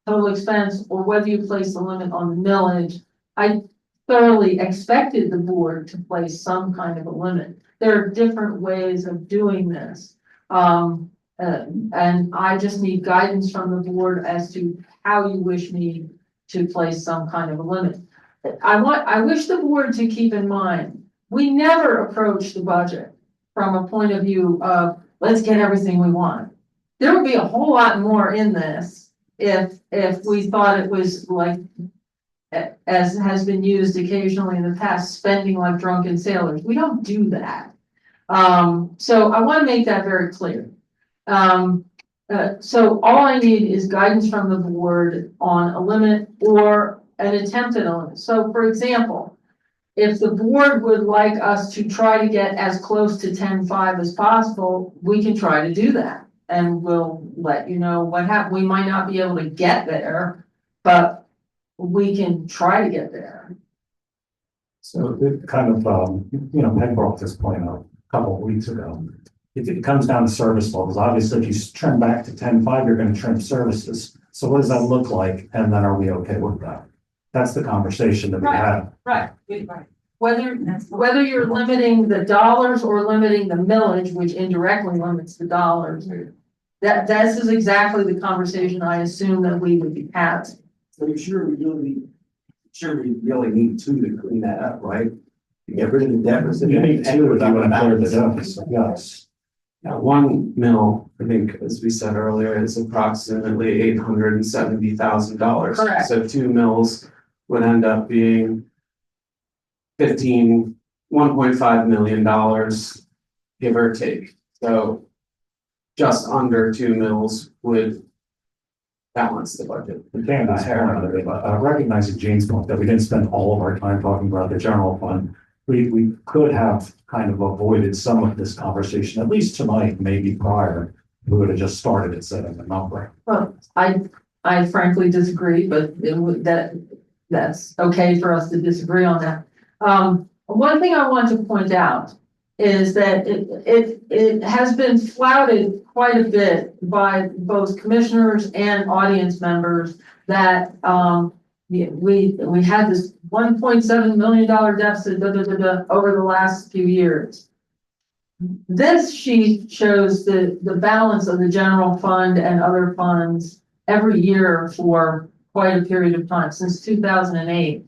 total expense, or whether you place the limit on the millage, I thoroughly expected the board to place some kind of a limit. There are different ways of doing this. And I just need guidance from the board as to how you wish me to place some kind of a limit. I wish the board to keep in mind, we never approach the budget from a point of view of, let's get everything we want. There would be a whole lot more in this if we thought it was like, as has been used occasionally in the past, spending like drunken sailors. We don't do that. So I want to make that very clear. So all I need is guidance from the board on a limit or an attempt at a limit. So for example, if the board would like us to try to get as close to 10.5 as possible, we can try to do that. And we'll let you know what happens. We might not be able to get there, but we can try to get there. So it kind of, Peg brought this point up a couple of weeks ago. It comes down to service levels. Obviously, if you trim back to 10.5, you're going to trim services. So what does that look like? And then are we okay with that? That's the conversation that we have. Right. Whether you're limiting the dollars or limiting the millage, which indirectly limits the dollars, this is exactly the conversation I assume that we would be having. So you're sure we really need 2 to clean that up, right? To get rid of the deficit. You need 2 if you want to clear the deficit, yes. Yeah, 1 mil, I think, as we said earlier, is approximately $870,000. Correct. So 2 mils would end up being $1.5 million, give or take. So just under 2 mils would balance the budget. We can't recognizing Jane's point that we didn't spend all of our time talking about the general fund. We could have kind of avoided some of this conversation, at least tonight, maybe prior. We would have just started at setting a number. Well, I frankly disagree, but that's okay for us to disagree on that. One thing I want to point out is that it has been flouted quite a bit by both commissioners and audience members that we had this $1.7 million deficit over the last few years. This sheet shows the balance of the general fund and other funds every year for quite a period of time, since 2008.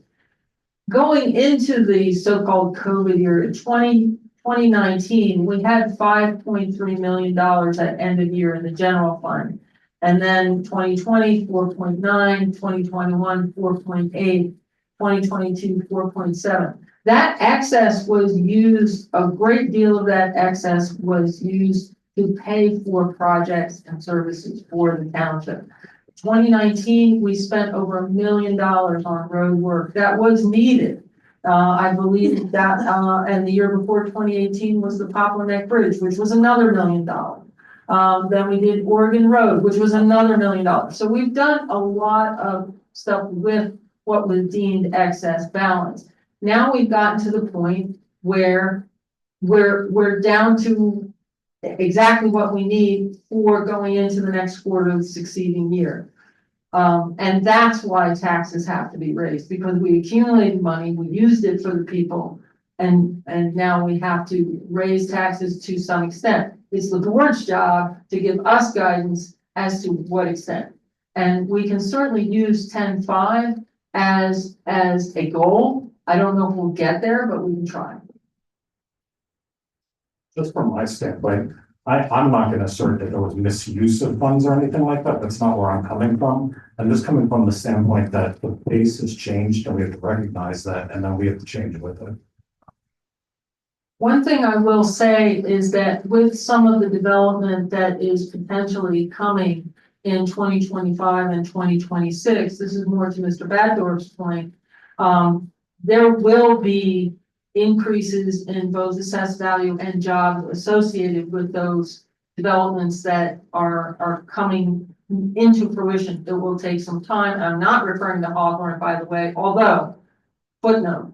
Going into the so-called COVID year, 2019, we had $5.3 million at end of year in the general fund. And then 2020, 4.9, 2021, 4.8, 2022, 4.7. That excess was used, a great deal of that excess was used to pay for projects and services for the township. 2019, we spent over $1 million on road work. That was needed. I believe that, and the year before 2018 was the Poplar Neck Bridge, which was another $1 million. Then we did Oregon Road, which was another $1 million. So we've done a lot of stuff with what was deemed excess balance. Now we've gotten to the point where we're down to exactly what we need for going into the next quarter of the succeeding year. And that's why taxes have to be raised, because we accumulated money, we used it for the people, and now we have to raise taxes to some extent. It's the board's job to give us guidance as to what extent. And we can certainly use 10.5 as a goal. I don't know if we'll get there, but we can try. Just from my standpoint, I'm not going to assert that there was misuse of funds or anything like that. That's not where I'm coming from. I'm just coming from the standpoint that the base has changed and we have to recognize that, and then we have to change with it. One thing I will say is that with some of the development that is potentially coming in 2025 and 2026, this is more to Mr. Baddorf's point, there will be increases in both assessed value and jobs associated with those developments that are coming into fruition. It will take some time. I'm not referring to Hawthorne, by the way, although footnote,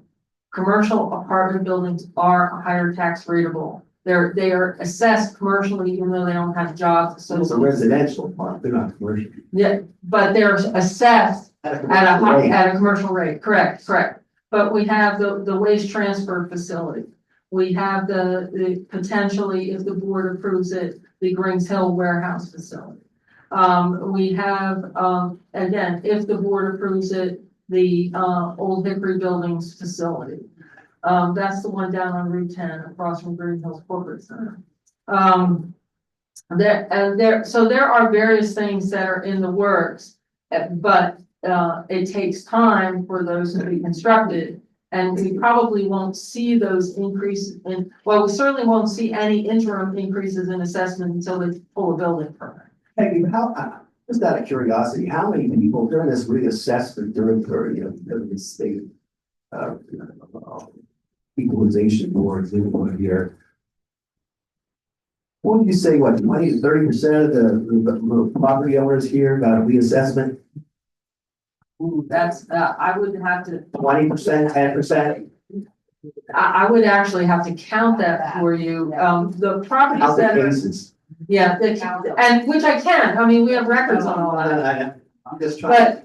commercial apartment buildings are a higher tax rateable. They are assessed commercially, even though they don't have jobs So it's a associated. residential part, they're not commercial. Yeah, but they're assessed at a commercial rate, correct. But we have the waste transfer facility. We have the potentially, if the board approves it, the Grings Hill warehouse facility. We have, again, if the board approves it, the Old Hickory Buildings facility. That's the one down on Route 10 across from Green Hills Corporate Center. So there are various things that are in the works, but it takes time for those to be constructed. And we probably won't see those increases well, we certainly won't see any interim increases in assessment until they pull a building permit. Hey, just out of curiosity, how many people during this reassessment during the state equalization boards in here? What would you say, what, 20 to 30% of the property owners here got a reassessment? Ooh, that's, I would have to, 20%, 10%? I would actually have to count that for you. The properties How the that are, cases? yeah, and which I can, I mean, we have records on all that. I'm just trying.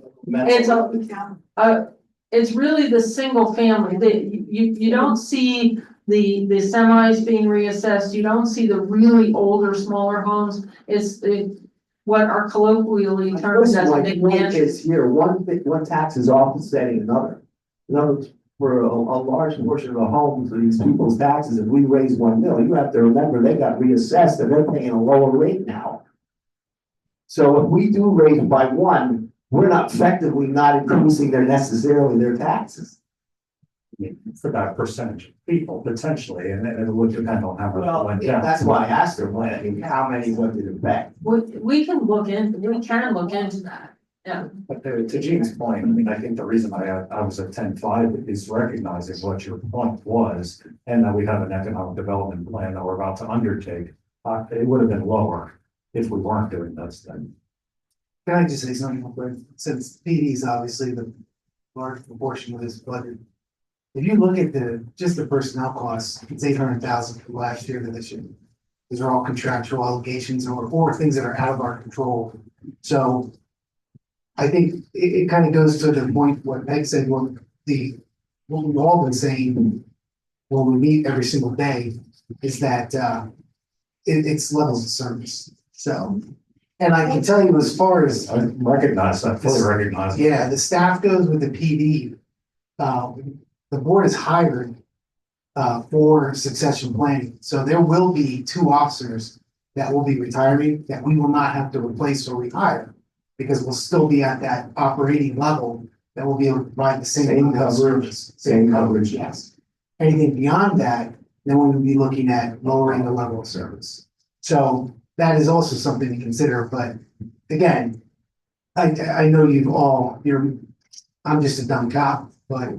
It's really the single family, you don't see the semis being reassessed, you don't see the really older, smaller homes. It's what are colloquially termed as Like big one mansions. is here, one tax is offsetting another. In other words, for a large portion of the homes for these people's taxes, if we raise 1 million, you have to remember they got reassessed and they're paying a lower rate now. So if we do raise by 1, we're not effectively not increasing necessarily their taxes. For that percentage of people potentially, and then it would depend on how much it went down. That's why I asked her, I mean, how many went to the bank? We can look into that, yeah. But to Gene's point, I mean, I think the reason I was at 10.5 is recognizing what your point was, and that we have an economic development plan that we're about to undertake. It would have been lower if we weren't doing this then. Can I just say something real quick? Since PD is obviously the large proportion of this budget. If you look at just the personnel costs, it's 800,000 for last year to this year. These are all contractual obligations or things that are out of our control. So I think it kind of goes to the point what Peg said, what we've all been saying when we meet every single day is that it's levels of service. So, and I can tell you as far as I recognize that, fully recognize. yeah, the staff goes with the PD. The board is hired for succession planning. So there will be 2 officers that will be retiring that we will not have to replace or retire because we'll still be at that operating level that will be able to provide the same coverage. Same coverage, yes. Anything beyond that, then we will be looking at lowering the level of service. So that is also something to consider. But again, I know I'm just a dumb cop, but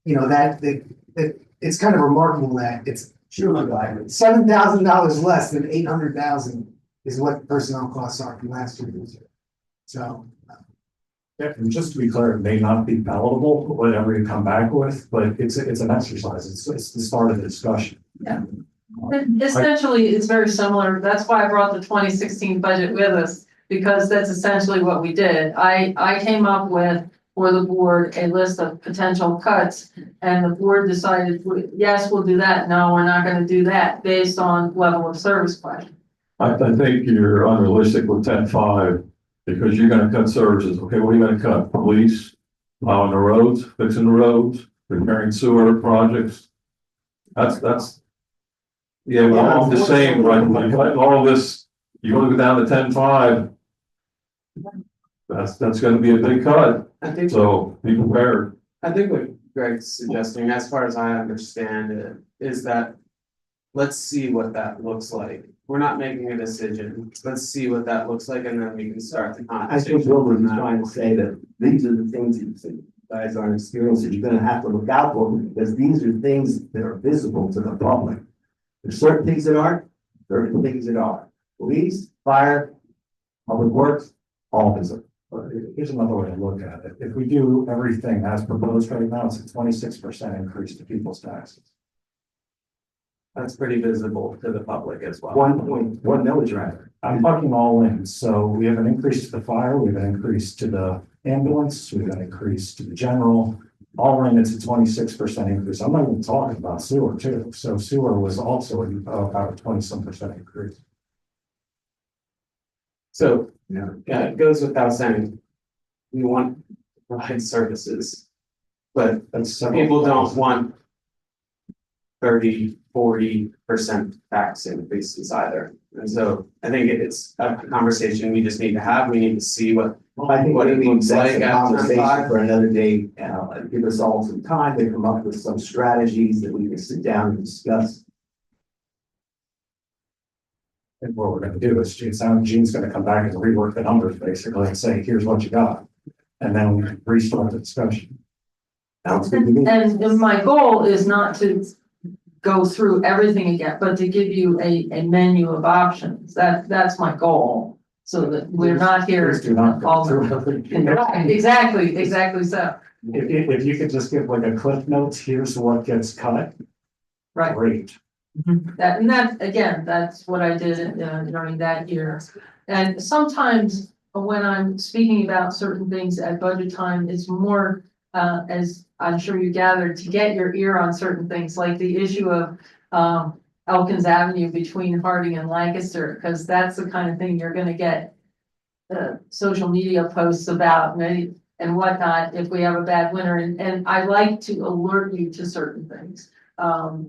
you know, that it's kind of remarkable that it's $7,000 less than 800,000 is what personnel costs are from last year. So. Yeah, and just to be clear, it may not be palatable, whatever you come back with, but it's an exercise. It's the start of the discussion. Yeah. Essentially, it's very similar. That's why I brought the 2016 budget with us, because that's essentially what we did. I came up with, for the board, a list of potential cuts, and the board decided, yes, we'll do that. No, we're not going to do that based on level of service question. I think you're unrealistic with 10.5 because you're gonna cut services. Okay, what are you gonna cut? Police, plowing the roads, fixing the roads, repairing sewer projects. That's. Yeah, but I'm just saying, right, like all this, you're gonna go down to 10.5. That's gonna be a big cut, I think, so be prepared. I think what Greg's suggesting, as far as I understand it, is that let's see what that looks like. We're not making a decision. Let's see what that looks like, and then we can start the I conversation. think Wilbur is trying to say that these are the things that you guys are experiencing, you're gonna have to look out for them, because these are things that are visible to the public. There's certain things that aren't, certain things that are. police, fire, public works, all visit. Here's another way to look at it. If we do everything as proposed right now, it's a 26% increase to people's taxes. That's pretty visible to the public as well. 1.1 millage rather. I'm talking all in. So we have an increase to the fire, we have an increase to the ambulance, we have an increase to the general. All in, it's a 26% increase. I'm not even talking about sewer too. So sewer was also about a 20-some% increase. So, Yeah. yeah, it goes without saying, we want to provide services, but That's people don't want 30-40% tax increases either. And so I think it's a conversation we just need to have. We need to see what I think What it maybe looks that's like a at conversation 10:05. for another day, give us all some time to come up with some strategies that we can sit down and discuss. And what we're gonna do is Gene's gonna come back and rework the numbers basically and say, here's what you got. And then we restart the discussion. Sounds good to me. And my goal is not to go through everything again, but to give you a menu of options. That's my goal. So that we're not here. Please do not go all through the- everything. Right, exactly so. If you could just give like a cliff notes, here's what gets cut. Right. Great. Again, that's what I did during that year. And sometimes when I'm speaking about certain things at budget time, it's more, as I'm sure you gathered, to get your ear on certain things, like the issue of, Elkins Avenue between Harding and Lancaster, because that's the kind of thing you're gonna get social media posts about and whatnot if we have a bad winter. And I like to alert you to certain things.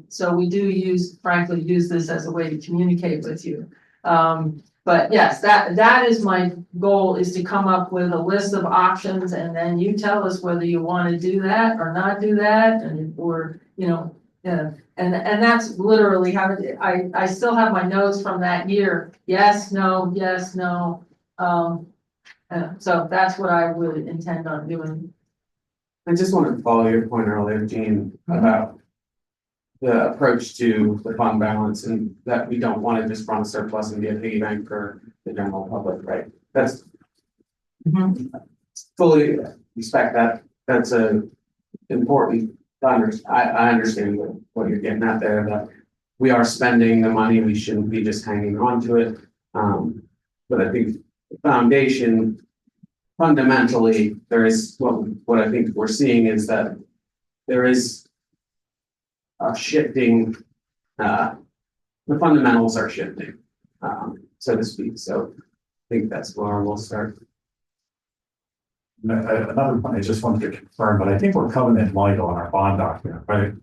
So we do frankly use this as a way to communicate with you. But yes, that is my goal, is to come up with a list of options, and then you tell us whether you want to do that or not do that, or and that's literally how I still have my notes from that year. Yes, no, yes, no. So that's what I really intend on doing. I just wanted to follow your point earlier, Gene, about the approach to the fund balance, and that we don't want to just run a surplus and be a piggy bank for the general public, right? That's fully respect that. That's a important. I understand what you're getting at there, that we are spending the money, we shouldn't be just hanging on to it. But I think the foundation, fundamentally, there is what I think we're seeing is that there is a shifting, the fundamentals are shifting, so to speak. So I think that's where we'll start. Another point I just wanted to confirm, but I think we're covenant light on our bond document, right?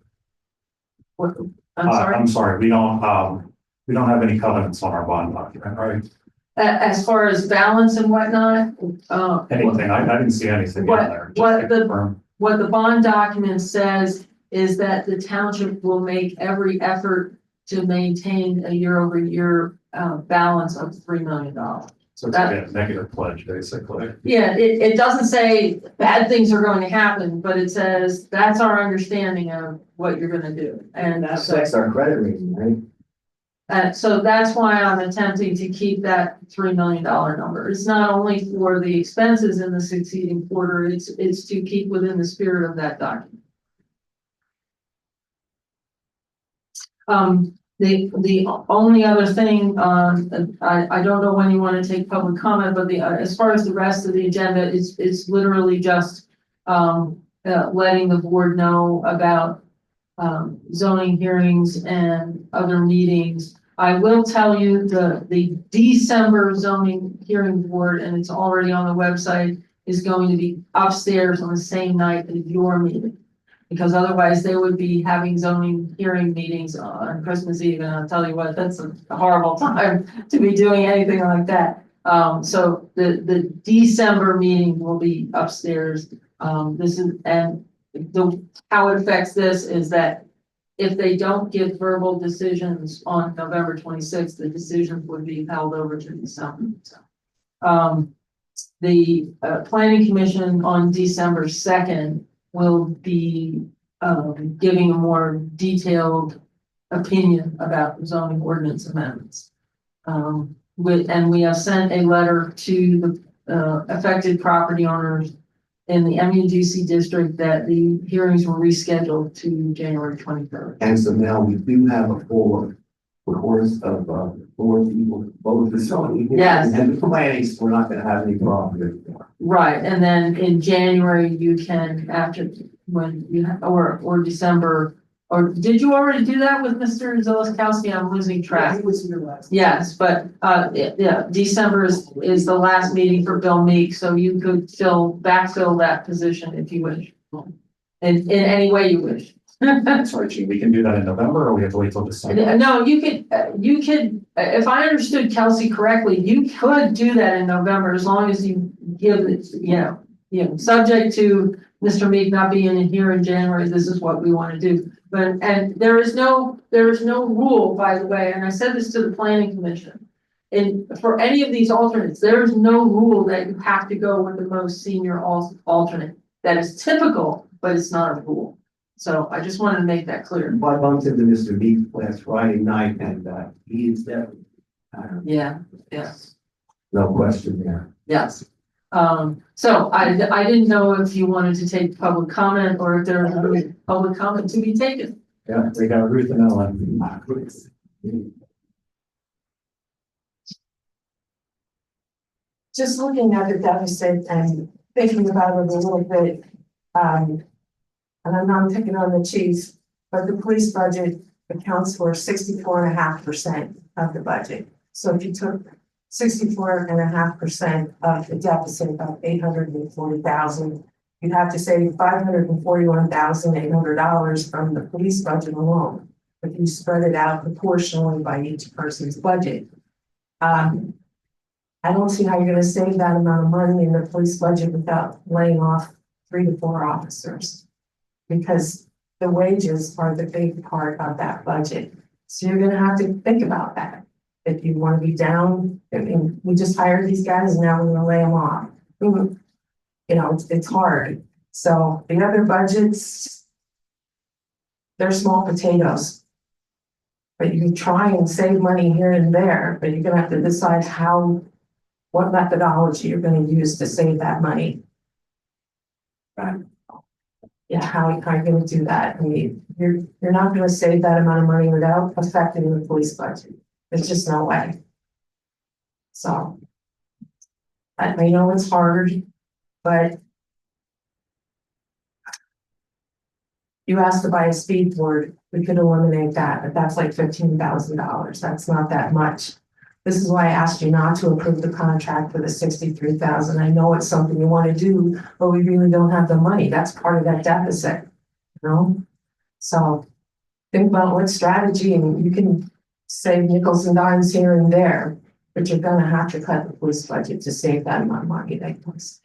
I'm sorry. I'm sorry, we don't have any covenants on our bond document, right? As far as balance and whatnot, Anything, I didn't see anything in there. Just to confirm. what the bond document says is that the township will make every effort to maintain a year-over-year balance of $3 million. So it's a negative pledge, basically. Yeah, it doesn't say bad things are going to happen, but it says that's our understanding of what you're gonna do. And That affects our credit rating, right? so that's why I'm attempting to keep that $3 million number. It's not only for the expenses in the succeeding quarter, it's to keep within the spirit of that document. The only other thing, I don't know when you want to take public comment, but as far as the rest of the agenda, it's literally just letting the board know about zoning hearings and other meetings. I will tell you the December zoning hearing board, and it's already on the website, is going to be upstairs on the same night as your meeting. Because otherwise they would be having zoning hearing meetings on Christmas Eve, and I'll tell you what, that's a horrible time to be doing anything like that. So the December meeting will be upstairs. How it affects this is that if they don't give verbal decisions on November 26th, the decisions would be held over to December. So, the planning commission on December 2nd will be giving a more detailed opinion about zoning ordinance amendments. and we have sent a letter to the affected property owners in the MUDC district that the hearings were rescheduled to January 23rd. And so now we do have a full course of, 4 people, both the zoning. Yes. And the planning, so we're not gonna have any problem anymore. Right, and then in January, you can, after, when you, or December, or did you already do that with Mr. Zoloskowski? I'm losing track. was here last. Yes, but, yeah, December is the last meeting for Bill Meek, so you could backfill that position if you wish. In any way you wish. Sorry, Chief, we can do that in November or we have to wait till December? No, you could, if I understood Kelsey correctly, you could do that in November as long as you give it, subject to Mr. Meek not being here in January, this is what we want to do. But, and there is no rule, by the way, and I said this to the planning commission. And for any of these alternates, there is no rule that you have to go with the most senior alternate. That is typical, but it's not a rule. So I just wanted to make that clear. I bumped into Mr. Meek last Friday night and, he is definitely, Yeah, yes, no question there. yes. So I didn't know if you wanted to take public comment or if there was any public comment to be taken. Yeah, we got Ruth and Ellen. Just looking at the deficit and thinking about it a little bit, and I'm not picking on the chief, but the police budget accounts for 64.5% of the budget. So if you took 64.5% of the deficit of 840,000, you'd have to save $541,800 from the police budget alone. If you spread it out proportionally by each person's budget. I don't see how you're gonna save that amount of money in the police budget without laying off 3 to 4 officers. Because the wages are the big part of that budget. So you're gonna have to think about that. If you wanna be down, I mean, we just hired these guys and now we're gonna lay them off. It's hard. So the other budgets, they're small potatoes. But you can try and save money here and there, but you're gonna have to decide what methodology you're gonna use to save that money. Right. Yeah, how are you gonna do that? I mean, you're not gonna save that amount of money without affecting the police budget. There's just no way. So. I know it's hard, but. You asked to buy a speed board, we could eliminate that, but that's like $15,000. That's not that much. This is why I asked you not to approve the contract for the $63,000. I know it's something you want to do, but we really don't have the money. That's part of that deficit, So think about what strategy, and you can save nickels and dimes here and there, but you're gonna have to cut the police budget to save that amount of money that you save.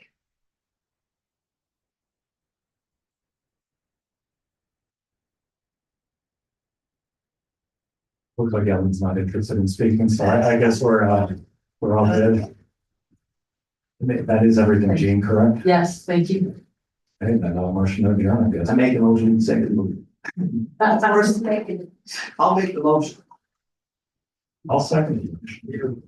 Looks like Ellen's not interested in speaking, so I guess we're all good. That is everything, Gene, correct? Yes, thank you. Okay, then I'll motion to adjourn, I guess. I make a motion, second motion. That's I'll make the motion. I'll second the motion.